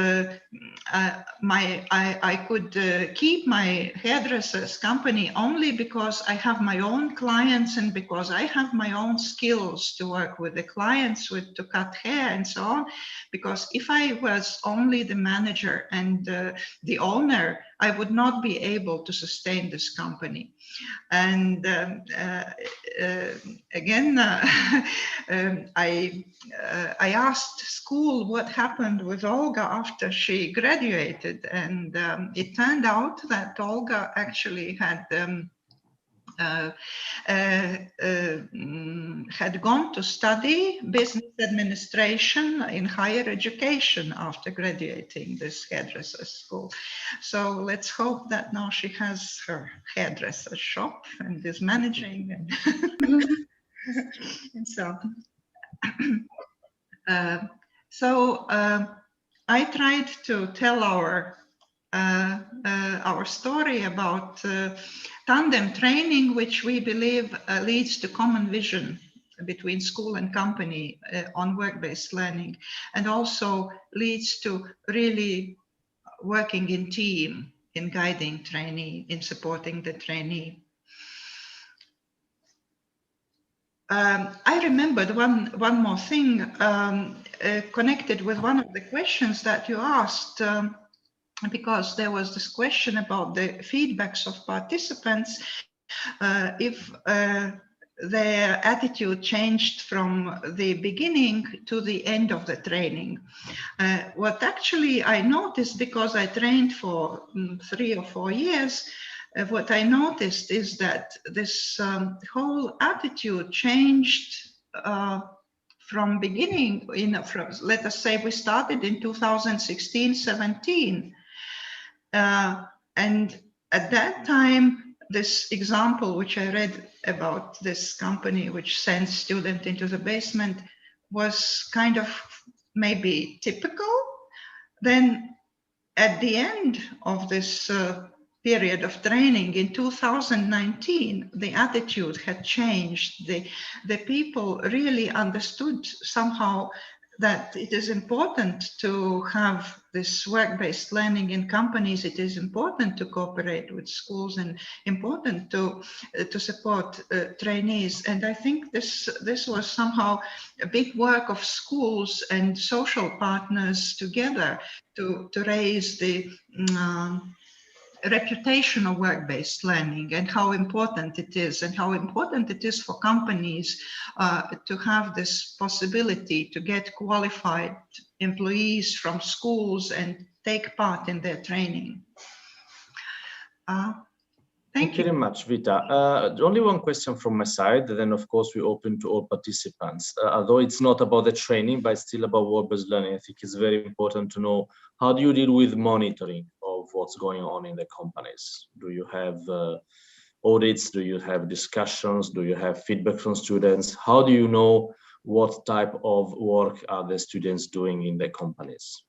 I could keep my hairdresser's company only because I have my own clients and because I have my own skills to work with the clients, to cut hair and so on. Because if I was only the manager and the owner, I would not be able to sustain this company. And again, I asked school what happened with Olga after she graduated, and it turned out that Olga actually had gone to study business administration in higher education after graduating this hairdresser school. So let's hope that now she has her hairdresser shop and is managing and, and so I tried to tell our story about tandem training, which we believe leads to common vision between school and company on work-based learning, and also leads to really working in team, in guiding trainee, in supporting the trainee. I remembered one more thing connected with one of the questions that you asked, because there was this question about the feedbacks of participants, if their attitude changed from the beginning to the end of the training. What actually I noticed, because I trained for 3 or 4 years, what I noticed is that this whole attitude changed from beginning, let us say we started in 2016-17. And at that time, this example, which I read about this company which sends students into the basement, was kind of maybe typical. Then at the end of this period of training in 2019, the attitude had changed. The people really understood somehow that it is important to have this work-based learning in companies. It is important to cooperate with schools and important to support trainees. And I think this was somehow a big work of schools and social partners together to raise the reputation of work-based learning and how important it is, and how important it is for companies to have this possibility to get qualified employees from schools and take part in their training. Thank you very much, Vita. Only one question from my side, then of course we open to all participants. Although it's not about the training, but still about work-based learning, I think it's very important to know, how do you deal with monitoring of what's going on in the companies? Do you have audits? Do you have discussions? Do you have feedback from students? How do you know what type of work are the students doing in the companies?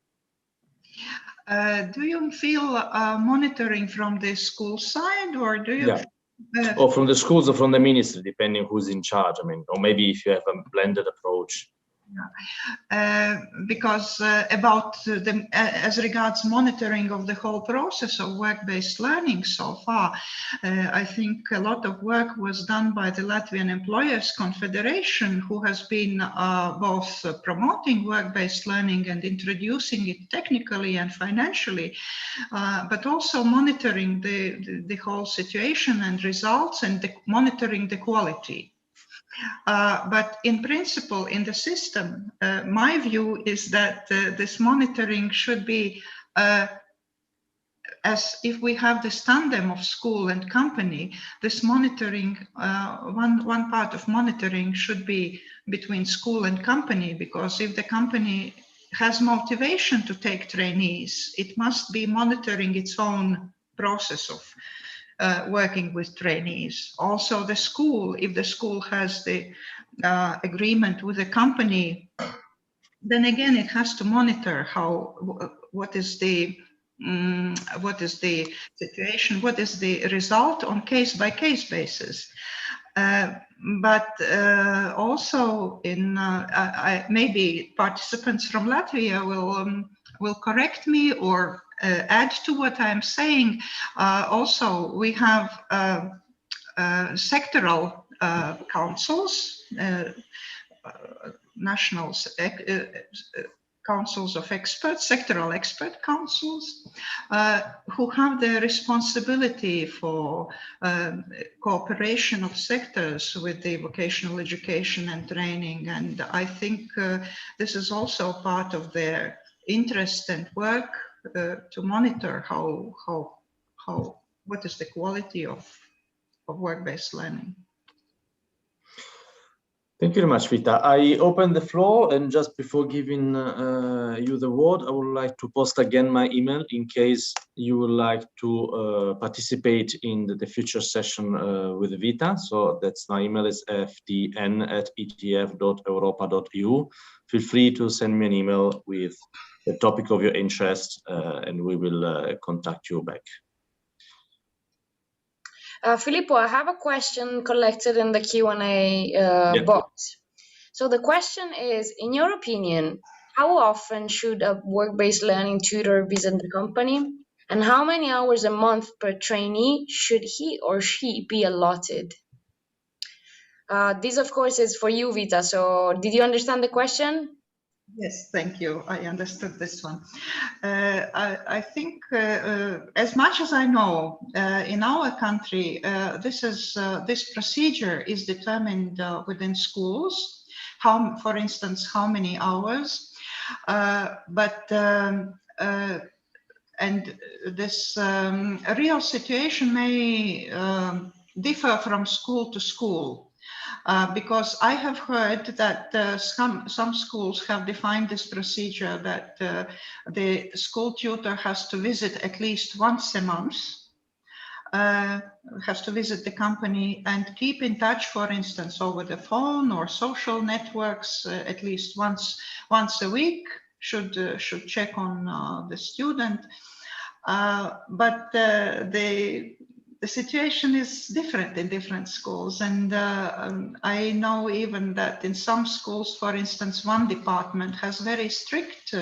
Do you feel monitoring from the school side, or do you? Yeah. Or from the schools or from the ministry, depending who's in charge. I mean, or maybe if you have a blended approach. Because about as regards monitoring of the whole process of work-based learning so far, I think a lot of work was done by the Latvian Employers Confederation, who has been both promoting work-based learning and introducing it technically and financially, but also monitoring the whole situation and results, and monitoring the quality. But in principle, in the system, my view is that this monitoring should be, as if we have this tandem of school and company, this monitoring, one part of monitoring should be between school and company, because if the company has motivation to take trainees, it must be monitoring its own process of working with trainees. Also the school, if the school has the agreement with the company, then again it has to monitor what is the situation, what is the result on case-by-case basis. But also in maybe participants from Latvia will correct me or add to what I'm saying. Also, we have sectoral councils, national councils of experts, sectoral expert councils, who have the responsibility for cooperation of sectors with the vocational education and training. And I think this is also part of their interest and work to monitor what is the quality of work-based learning. Thank you very much, Vita. I open the floor, and just before giving you the word, I would like to post again my email in case you would like to participate in the future session with Vita. So that's my email is fdn@etf.europa.eu. Feel free to send me an email with the topic of your interest, and we will contact you back. Filippo, I have a question collected in the Q&A box. So the question is, in your opinion, how often should a work-based learning tutor visit the company? And how many hours a month per trainee should he or she be allotted? This, of course, is for you, Vita. So did you understand the question? Yes, thank you. I understood this one. I think, as much as I know, in our country, this procedure is determined within schools. For instance, how many hours? And this real situation may differ from school to school. Because I have heard that some schools have defined this procedure that the school tutor has to visit at least once a month, has to visit the company and keep in touch, for instance, over the phone or social networks at least once a week, should check on the student. But the situation is different in different schools, and I know even that in some schools, for instance, one department has very strict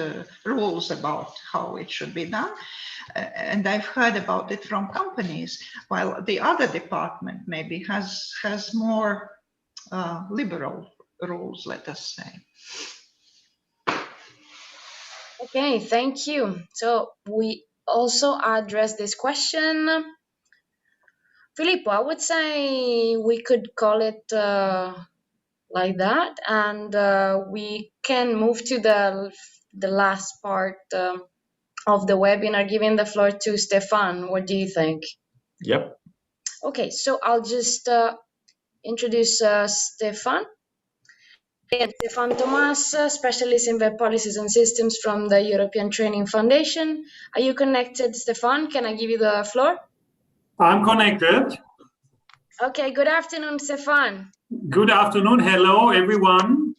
rules about how it should be done, and I've heard about it from companies, while the other department maybe has more liberal rules, let us say. Okay, thank you. So we also addressed this question. Filippo, I would say we could call it like that, and we can move to the last part of the webinar, giving the floor to Stefan. What do you think? Yep. Okay, so I'll just introduce Stefan. Stefan Thomas, specialist in web policies and systems from the European Training Foundation. Are you connected, Stefan? Can I give you the floor? I'm connected. Okay, good afternoon, Stefan. Good afternoon. Hello, everyone.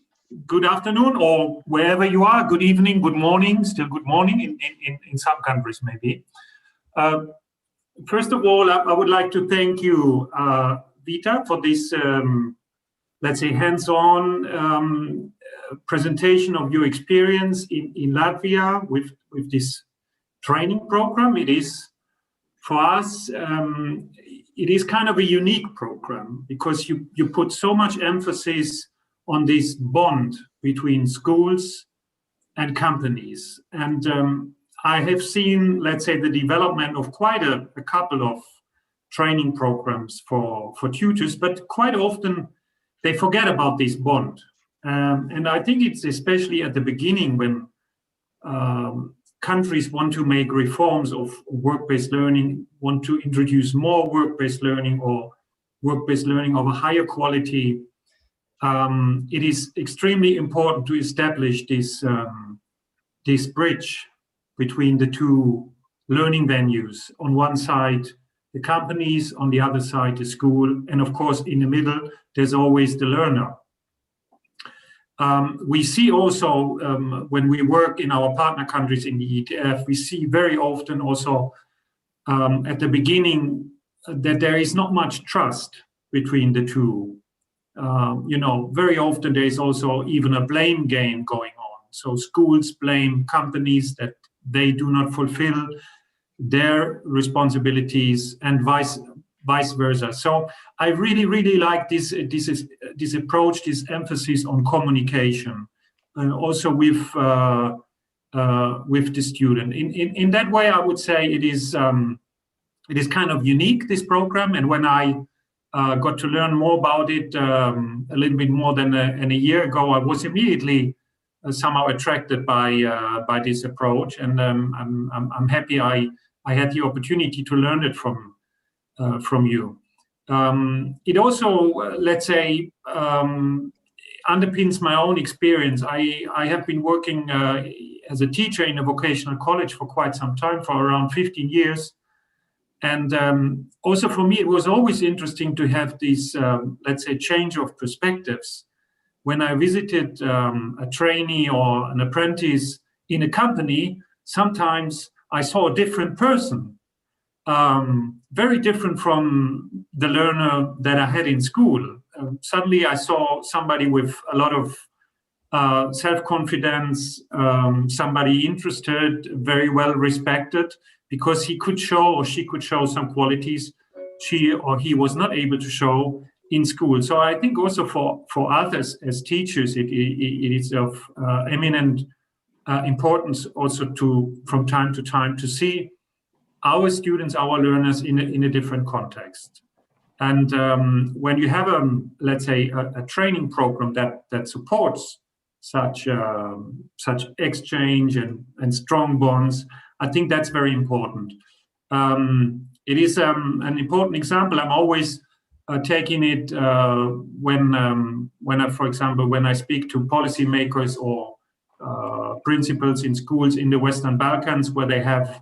Good afternoon, or wherever you are. Good evening, good morning, still good morning in some countries, maybe. First of all, I would like to thank you, Vita, for this, let's say, hands-on presentation of your experience in Latvia with this training program. It is, for us, it is kind of a unique program because you put so much emphasis on this bond between schools and companies. And I have seen, let's say, the development of quite a couple of training programs for tutors, but quite often they forget about this bond. And I think it's especially at the beginning when countries want to make reforms of work-based learning, want to introduce more work-based learning or work-based learning of a higher quality. It is extremely important to establish this bridge between the two learning venues. On one side, the companies, on the other side, the school, and of course, in the middle, there's always the learner. We see also when we work in our partner countries in the ETF, we see very often also at the beginning that there is not much trust between the two. Very often there's also even a blame game going on. So schools blame companies that they do not fulfill their responsibilities, and vice versa. So I really like this approach, this emphasis on communication, also with the student. In that way, I would say it is kind of unique, this program. And when I got to learn more about it a little bit more than a year ago, I was immediately somehow attracted by this approach, and I'm happy I had the opportunity to learn it from you. It also, let's say, underpins my own experience. I have been working as a teacher in a vocational college for quite some time, for around 15 years. And also for me, it was always interesting to have this, let's say, change of perspectives. When I visited a trainee or an apprentice in a company, sometimes I saw a different person, very different from the learner that I had in school. Suddenly I saw somebody with a lot of self-confidence, somebody interested, very well respected, because he could show or she could show some qualities she or he was not able to show in school. So I think also for others as teachers, it is of eminent importance also to, from time to time, to see our students, our learners in a different context. And when you have let's say a training program that supports such exchange and strong bonds, I think that's very important. It is an important example. I'm always taking it when I, for example, when I speak to policymakers or principals in schools in the Western Balkans, where they have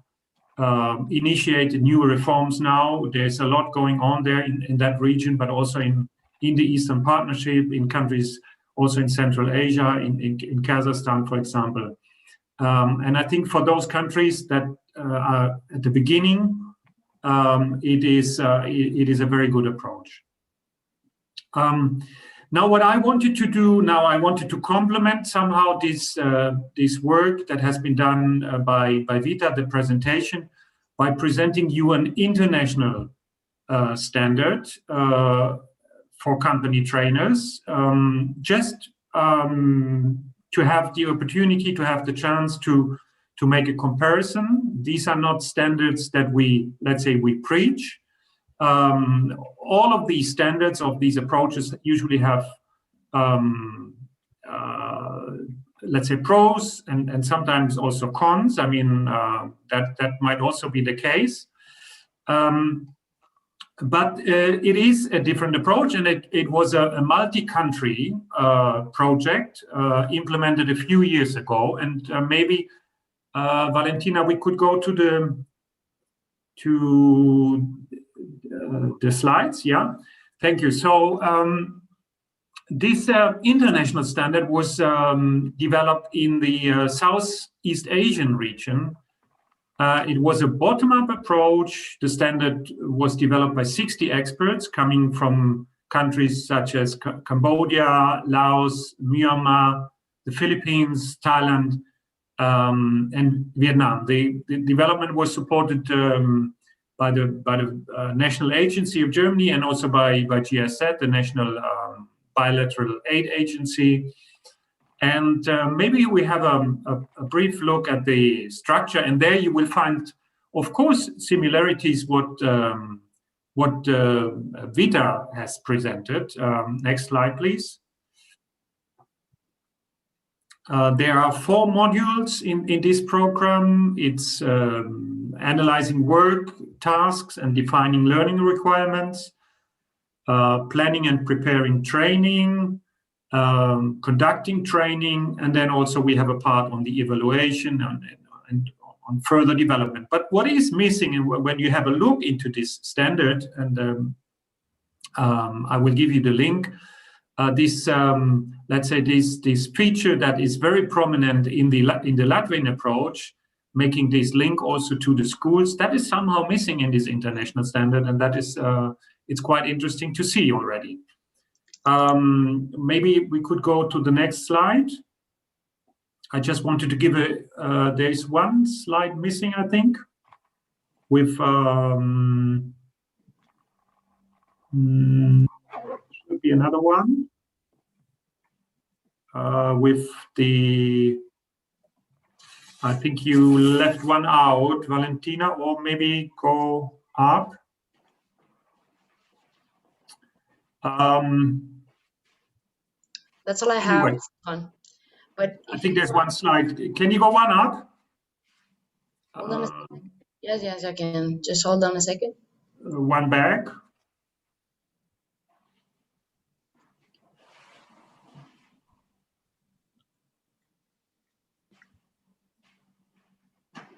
initiated new reforms now. There's a lot going on there in that region, but also in the Eastern Partnership, in countries also in Central Asia, in Kazakhstan, for example. And I think for those countries that are at the beginning, it is a very good approach. Now, what I wanted to do now, I wanted to complement somehow this work that has been done by Vita, the presentation, by presenting you an international standard for company trainers, just to have the opportunity, to have the chance to make a comparison. These are not standards that we, let's say, we preach. All of these standards of these approaches usually have, let's say, pros and sometimes also cons. I mean, that might also be the case. But it is a different approach, and it was a multi-country project implemented a few years ago. And maybe, Valentina, we could go to the slides. Yeah, thank you. So this international standard was developed in the Southeast Asian region. It was a bottom-up approach. The standard was developed by 60 experts coming from countries such as Cambodia, Laos, Myanmar, the Philippines, Thailand, and Vietnam. The development was supported by the National Agency of Germany and also by GSZ, the National Bilateral Aid Agency. And maybe we have a brief look at the structure, and there you will find, of course, similarities what Vita has presented. Next slide, please. There are 4 modules in this program. It's analyzing work, tasks, and defining learning requirements, planning and preparing training, conducting training, and then also we have a part on the evaluation and on further development. But what is missing, and when you have a look into this standard, and I will give you the link, this let's say this feature that is very prominent in the Latvian approach, making this link also to the schools, that is somehow missing in this international standard, and that is it's quite interesting to see already. Maybe we could go to the next slide. I just wanted to give there's one slide missing, I think, with should be another one with the, I think you left one out, Valentina, or maybe go up. That's all I have. But I think there's one slide. Can you go one up? Hold on a second. Yes, I can. Just hold on a second. One back.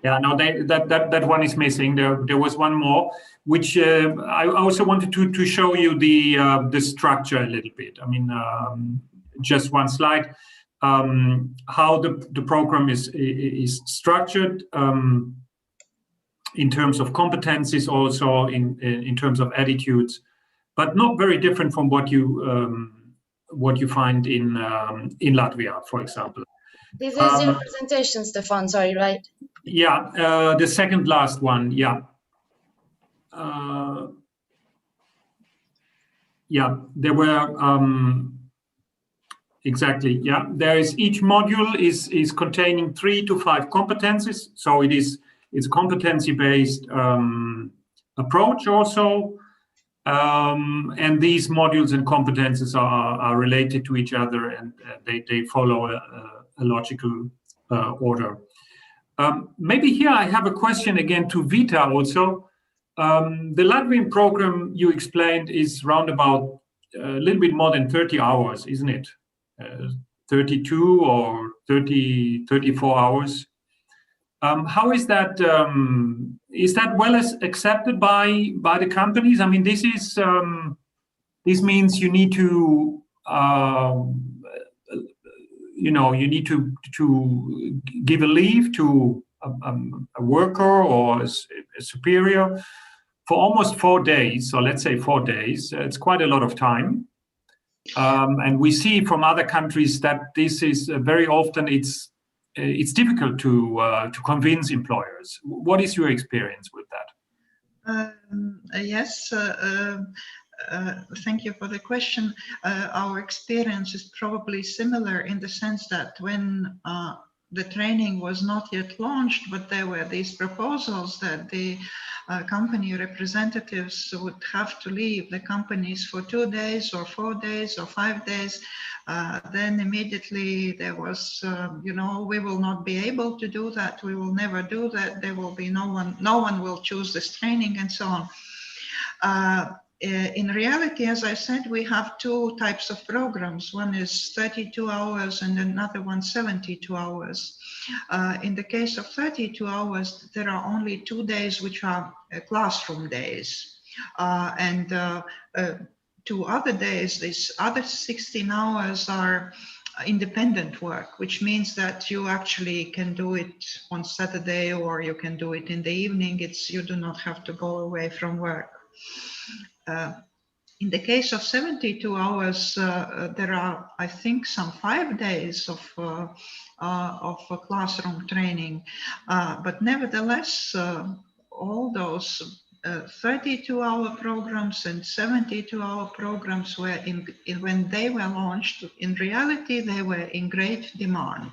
Yeah, no, that one is missing. There was one more, which I also wanted to show you the structure a little bit. I mean, just one slide. How the program is structured in terms of competencies, also in terms of attitudes, but not very different from what you find in Latvia, for example. This is your presentation, Stefan. Sorry, right? Yeah, the second last one. Yeah. Yeah, there were exactly. Yeah, there is, each module is containing 3 to 5 competencies. So it's competency-based approach also, and these modules and competences are related to each other, and they follow a logical order. Maybe here I have a question again to Vita also. The Latvian program you explained is round about a little bit more than 30 hours, isn't it? 32 or 34 hours. How is that? Is that well accepted by the companies? I mean, this means you need to you need to give a leave to a worker or a superior for almost 4 days. So let's say 4 days. It's quite a lot of time. And we see from other countries that this is very often it's difficult to convince employers. What is your experience with that? Yes. Thank you for the question. Our experience is probably similar in the sense that when the training was not yet launched, but there were these proposals that the company representatives would have to leave the companies for 2 days or 4 days or 5 days, then immediately there was, we will not be able to do that. We will never do that. There will be no one will choose this training and so on. In reality, as I said, we have 2 types of programs. One is 32 hours and another one 72 hours. In the case of 32 hours, there are only 2 days which are classroom days. And 2 other days, these other 16 hours are independent work, which means that you actually can do it on Saturday or you can do it in the evening. You do not have to go away from work. In the case of 72 hours, there are, I think, some 5 days of classroom training. But nevertheless, all those 32-hour programs and 72-hour programs were when they were launched, in reality, they were in great demand.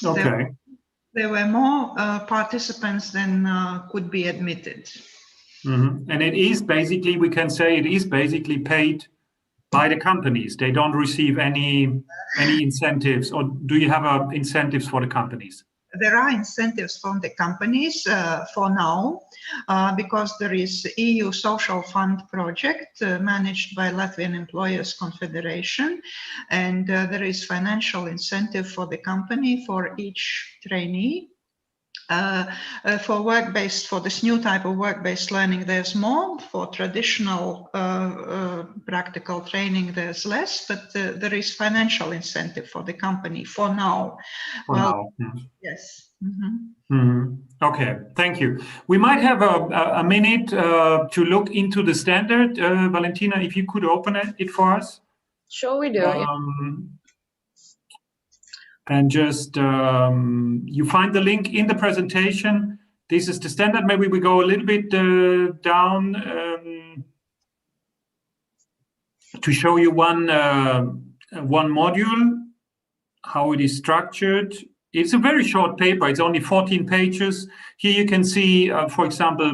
Okay. There were more participants than could be admitted. Mm-hmm. And it is basically, we can say it is basically paid by the companies. They don't receive any incentives, or do you have incentives for the companies? There are incentives from the companies for now, because there is EU Social Fund project managed by Latvian Employers Confederation, and there is financial incentive for the company for each trainee. For work-based, for this new type of work-based learning, there's more. For traditional practical training, there's less, but there is financial incentive for the company for now. For now. Yes. Mm-hmm. Mm-hmm. Okay, thank you. We might have a minute to look into the standard. Valentina, if you could open it for us. Sure, we do. And just, you find the link in the presentation. This is the standard. Maybe we go a little bit down to show you one module, how it is structured. It's a very short paper. It's only 14 pages. Here you can see, for example,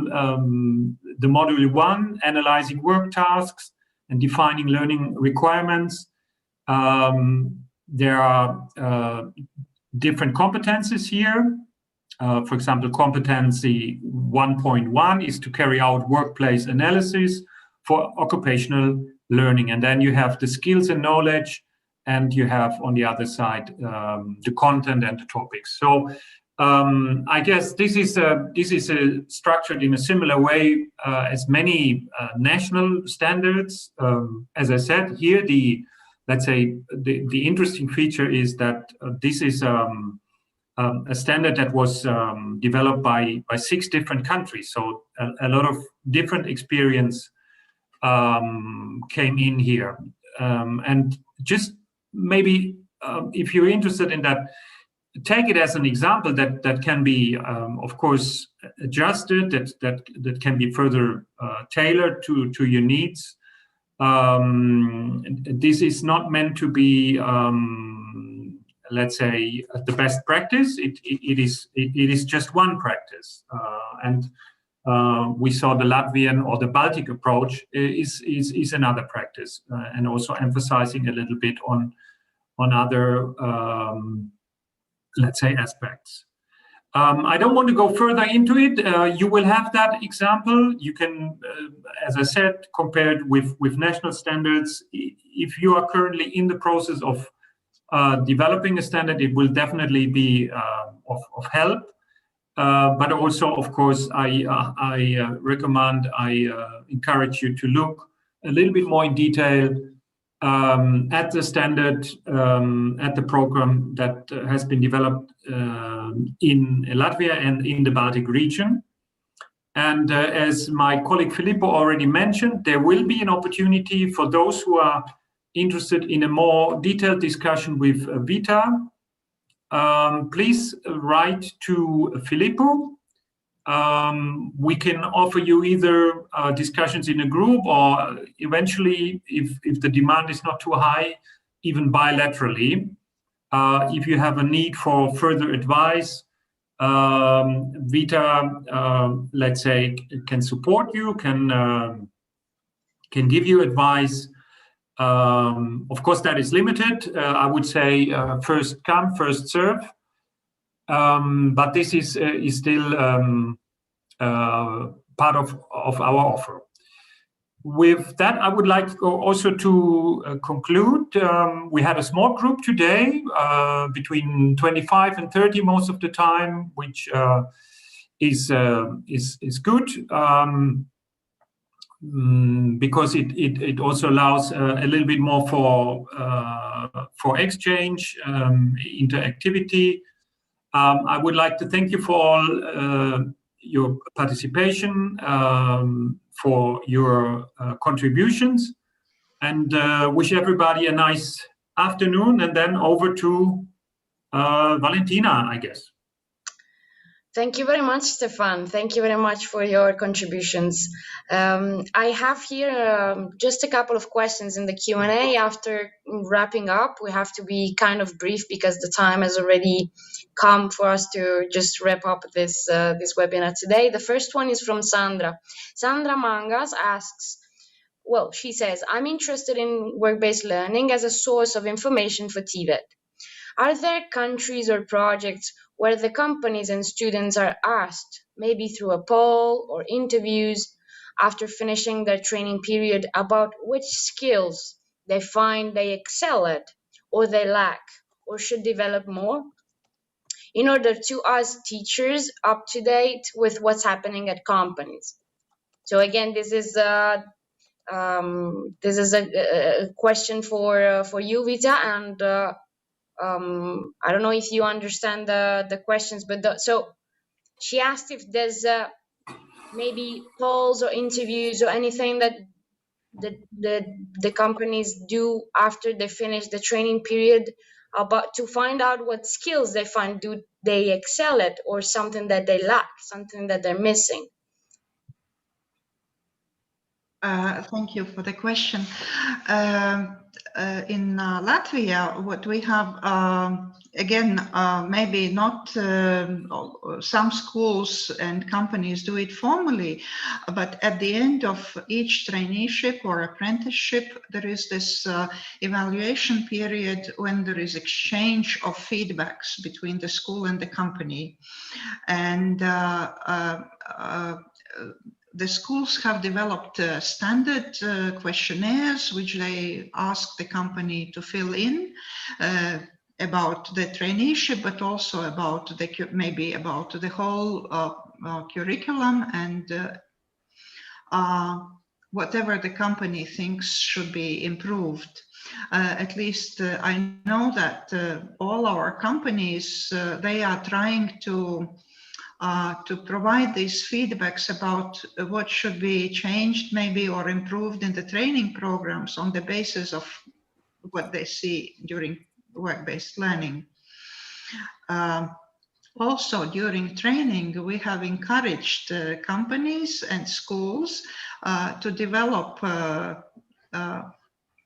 the module 1, analyzing work tasks and defining learning requirements. There are different competences here. For example, competency 1.1 is to carry out workplace analysis for occupational learning. And then you have the skills and knowledge, and you have on the other side the content and the topics. So I guess this is structured in a similar way as many national standards. As I said here, let's say the interesting feature is that this is a standard that was developed by 6 different countries. So a lot of different experience came in here. And just maybe if you're interested in that, take it as an example that can be, of course, adjusted, that can be further tailored to your needs. This is not meant to be, let's say, the best practice. It is just one practice, and we saw the Latvian or the Baltic approach is another practice, and also emphasizing a little bit on other, let's say, aspects. I don't want to go further into it. You will have that example. You can, as I said, compared with national standards. If you are currently in the process of developing a standard, it will definitely be of help. But also, of course, I recommend, I encourage you to look a little bit more in detail at the standard, at the program that has been developed in Latvia and in the Baltic region. And as my colleague Filippo already mentioned, there will be an opportunity for those who are interested in a more detailed discussion with Vita. Please write to Filippo. We can offer you either discussions in a group, or eventually, if the demand is not too high, even bilaterally. If you have a need for further advice, Vita, let's say, can support you, can give you advice. Of course, that is limited. I would say first come, first serve. But this is still part of our offer. With that, I would like also to conclude. We had a small group today, between 25 and 30 most of the time, which is good. Because it also allows a little bit more for exchange, interactivity. I would like to thank you for all your participation, for your contributions, and wish everybody a nice afternoon. And then over to Valentina, I guess. Thank you very much, Stefan. Thank you very much for your contributions. I have here just a couple of questions in the Q&A. After wrapping up, we have to be kind of brief because the time has already come for us to just wrap up this webinar today. The first one is from Sandra. Sandra Mangas asks, well, she says, I'm interested in work-based learning as a source of information for TVET. Are there countries or projects where the companies and students are asked, maybe through a poll or interviews, after finishing their training period, about which skills they find they excel at, or they lack, or should develop more? in order to us teachers up to date with what's happening at companies. So again, this is a question for you, Vita, and I don't know if you understand the questions, but so she asked if there's maybe polls or interviews or anything that the companies do after they finish the training period about to find out what skills they find do they excel at, or something that they lack, something that they're missing. Thank you for the question. In Latvia, what we have, again, maybe not some schools and companies do it formally, but at the end of each traineeship or apprenticeship, there is this evaluation period when there is exchange of feedbacks between the school and the company. And the schools have developed standard questionnaires which they ask the company to fill in about the traineeship, but also about the maybe about the whole curriculum and whatever the company thinks should be improved. At least I know that all our companies, they are trying to provide these feedbacks about what should be changed maybe or improved in the training programs on the basis of what they see during work-based learning. Also, during training, we have encouraged companies and schools to develop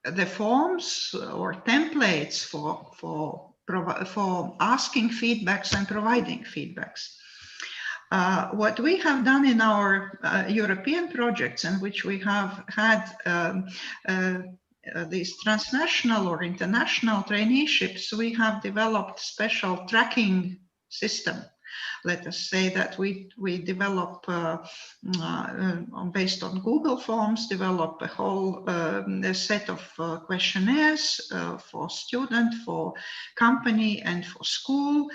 the forms or templates for asking feedbacks and providing feedbacks. What we have done in our European projects, in which we have had these transnational or international traineeships, we have developed special tracking system. Let us say that we develop, based on Google Forms, develop a whole set of questionnaires for student, for company, and for school,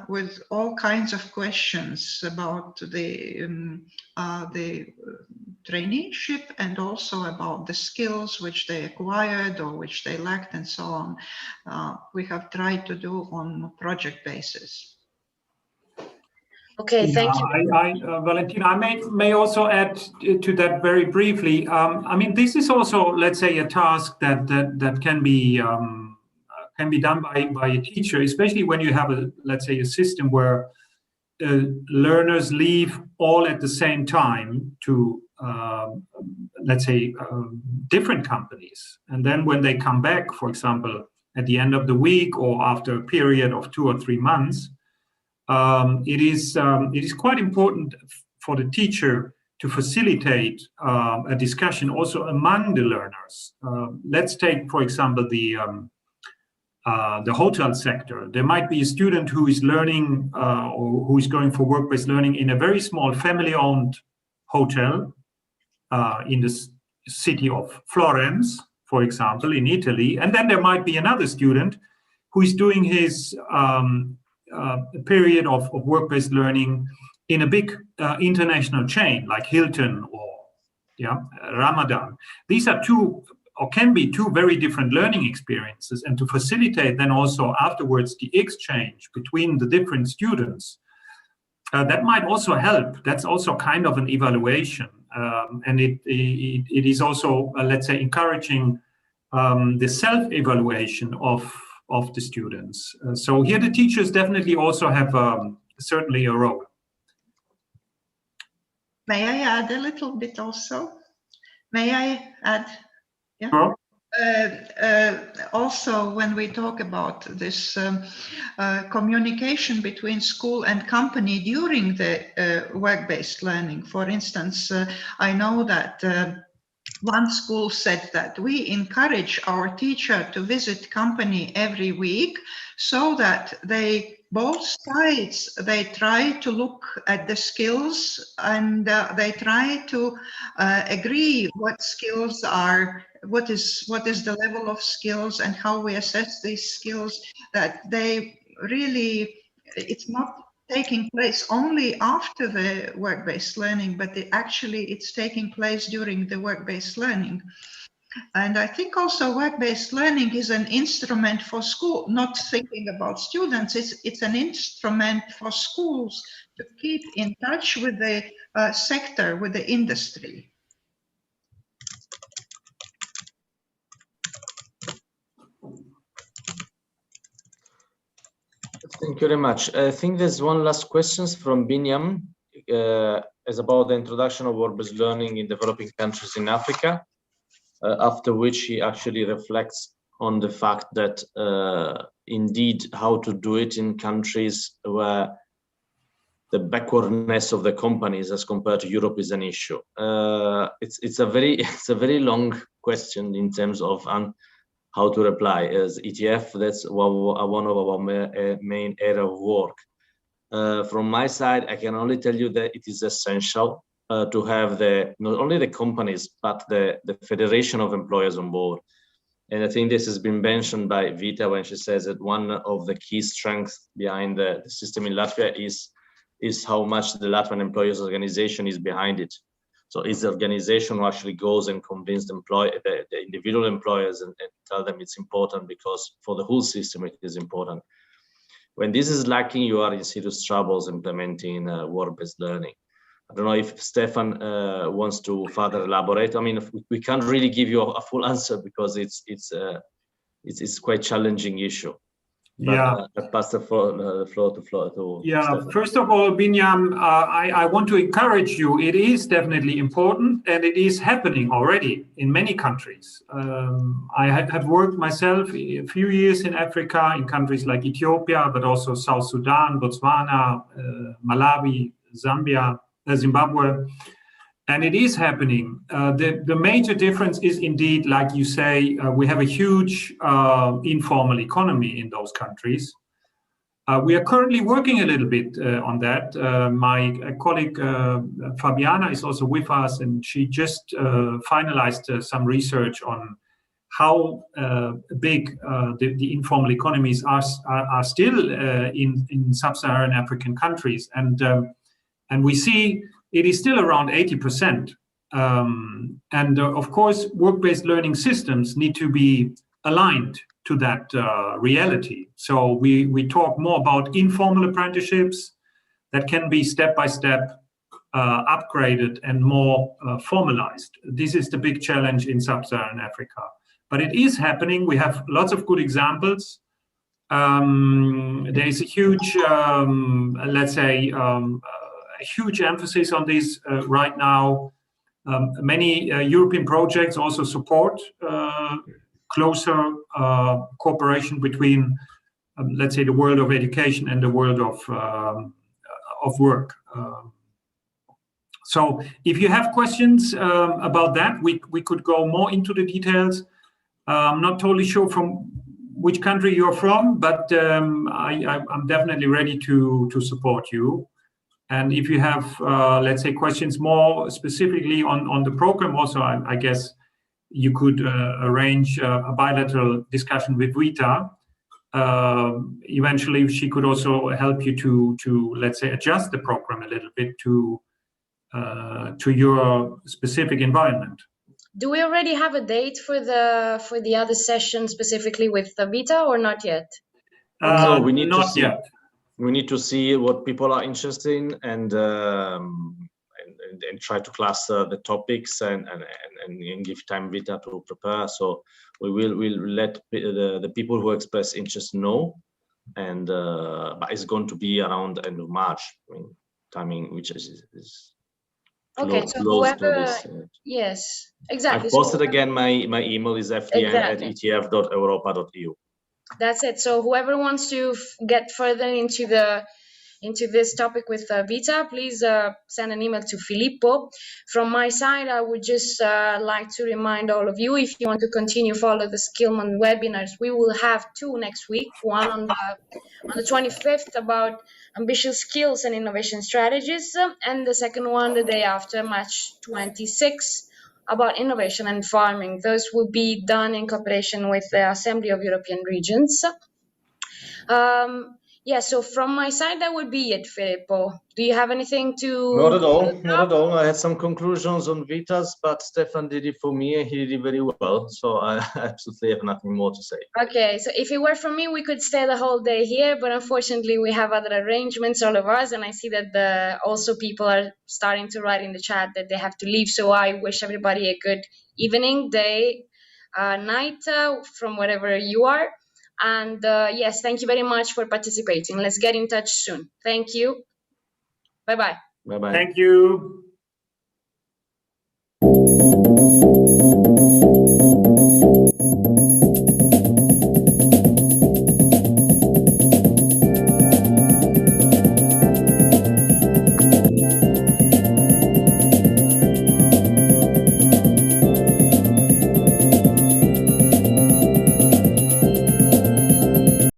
with all kinds of questions about the traineeship and also about the skills which they acquired or which they lacked and so on. We have tried to do on a project basis. Okay, thank you. Valentina, I may also add to that very briefly. I mean, this is also, let's say, a task that can be done by a teacher, especially when you have let's say, a system where learners leave all at the same time to, let's say, different companies, and then when they come back, for example, at the end of the week or after a period of 2 or 3 months. It is quite important for the teacher to facilitate a discussion also among the learners. Let's take, for example, the hotel sector. There might be a student who is learning or who is going for work-based learning in a very small family-owned hotel in the city of Florence, for example, in Italy. And then there might be another student who is doing his a period of work-based learning in a big international chain like Hilton or Ramadan. These are two, or can be two, very different learning experiences, and to facilitate then also afterwards the exchange between the different students, that might also help. That's also kind of an evaluation, and it is also, let's say, encouraging the self-evaluation of the students. So here the teachers definitely also have certainly a role. May I add a little bit also? May I add? Yeah. Sure. Also, when we talk about this communication between school and company during the work-based learning, for instance, I know that one school said that we encourage our teacher to visit company every week so that both sides, they try to look at the skills and they try to agree what skills are, what is the level of skills and how we assess these skills, that they really it's not taking place only after the work-based learning, but actually it's taking place during the work-based learning. And I think also work-based learning is an instrument for school, not thinking about students, it's an instrument for schools to keep in touch with the sector, with the industry. Thank you very much. I think there's one last question from Binyam. Is about the introduction of work-based learning in developing countries in Africa. After which he actually reflects on the fact that indeed how to do it in countries where the backwardness of the companies as compared to Europe is an issue. It's a very long question in terms of how to reply. As ETF, that's one of our main area of work. From my side, I can only tell you that it is essential to have not only the companies, but the Federation of Employers on board. And I think this has been mentioned by Vita when she says that one of the key strengths behind the system in Latvia is how much the Latvian Employers Organization is behind it. So it's the organization who actually goes and convinces the individual employers and tell them it's important, because for the whole system it is important. When this is lacking, you are in serious troubles implementing work-based learning. I don't know if Stefan wants to further elaborate. I mean, we can't really give you a full answer because it's quite challenging issue. But, yeah. I pass the floor to yeah. Stefan. First of all, Binyam, I want to encourage you. It is definitely important, and it is happening already in many countries. I have worked myself a few years in Africa, in countries like Ethiopia, but also South Sudan, Botswana, Malawi, Zambia, Zimbabwe, and it is happening. The major difference is indeed, like you say, we have a huge informal economy in those countries. We are currently working a little bit on that. My colleague Fabiana is also with us, and she just finalized some research on how big the informal economies are still in sub-Saharan African countries, and we see it is still around 80%. And of course, work-based learning systems need to be aligned to that reality. So we talk more about informal apprenticeships that can be step-by-step upgraded and more formalized. This is the big challenge in sub-Saharan Africa. But it is happening. We have lots of good examples. There is a huge, let's say, a huge emphasis on this right now. Many European projects also support closer cooperation between, let's say, the world of education and the world of work. So if you have questions about that, we could go more into the details. I'm not totally sure from which country you're from, but I'm definitely ready to support you. And if you have, let's say, questions more specifically on the program also, I guess you could arrange a bilateral discussion with Vita. Eventually, she could also help you to let's say, adjust the program a little bit to your specific environment. Do we already have a date for the other session specifically with Vita, or not yet? No, we need not to see. Yet. We need to see what people are interested in and try to cluster the topics and give time Vita to prepare. So we'll let the people who express interest know, and but it's going to be around end of March. I mean, timing which is okay. So close whoever, to this. yes, exactly. I've posted again. My email is ftn@etf.europa.eu. That's it. So whoever wants to get further into this topic with Vita, please send an email to Filippo. From my side, I would just like to remind all of you, if you want to continue follow the Skillman webinars, we will have two next week. One on the 25th about ambitious skills and innovation strategies, and the second one the day after, March 26th, about innovation and farming. Those will be done in cooperation with the Assembly of European Regions. Yeah, so from my side, that would be it, Filippo. Do you have anything to... Not at all, not at all. I had some conclusions on Vitas, but Stefan did it for me and he did it very well. So I absolutely have nothing more to say. Okay, so if it were for me, we could stay the whole day here, but unfortunately we have other arrangements, all of us, and I see that also people are starting to write in the chat that they have to leave, so I wish everybody a good evening, day, night, from wherever you are. And yes, thank you very much for participating. Let's get in touch soon. Thank you. Bye-bye. Bye-bye. Thank you.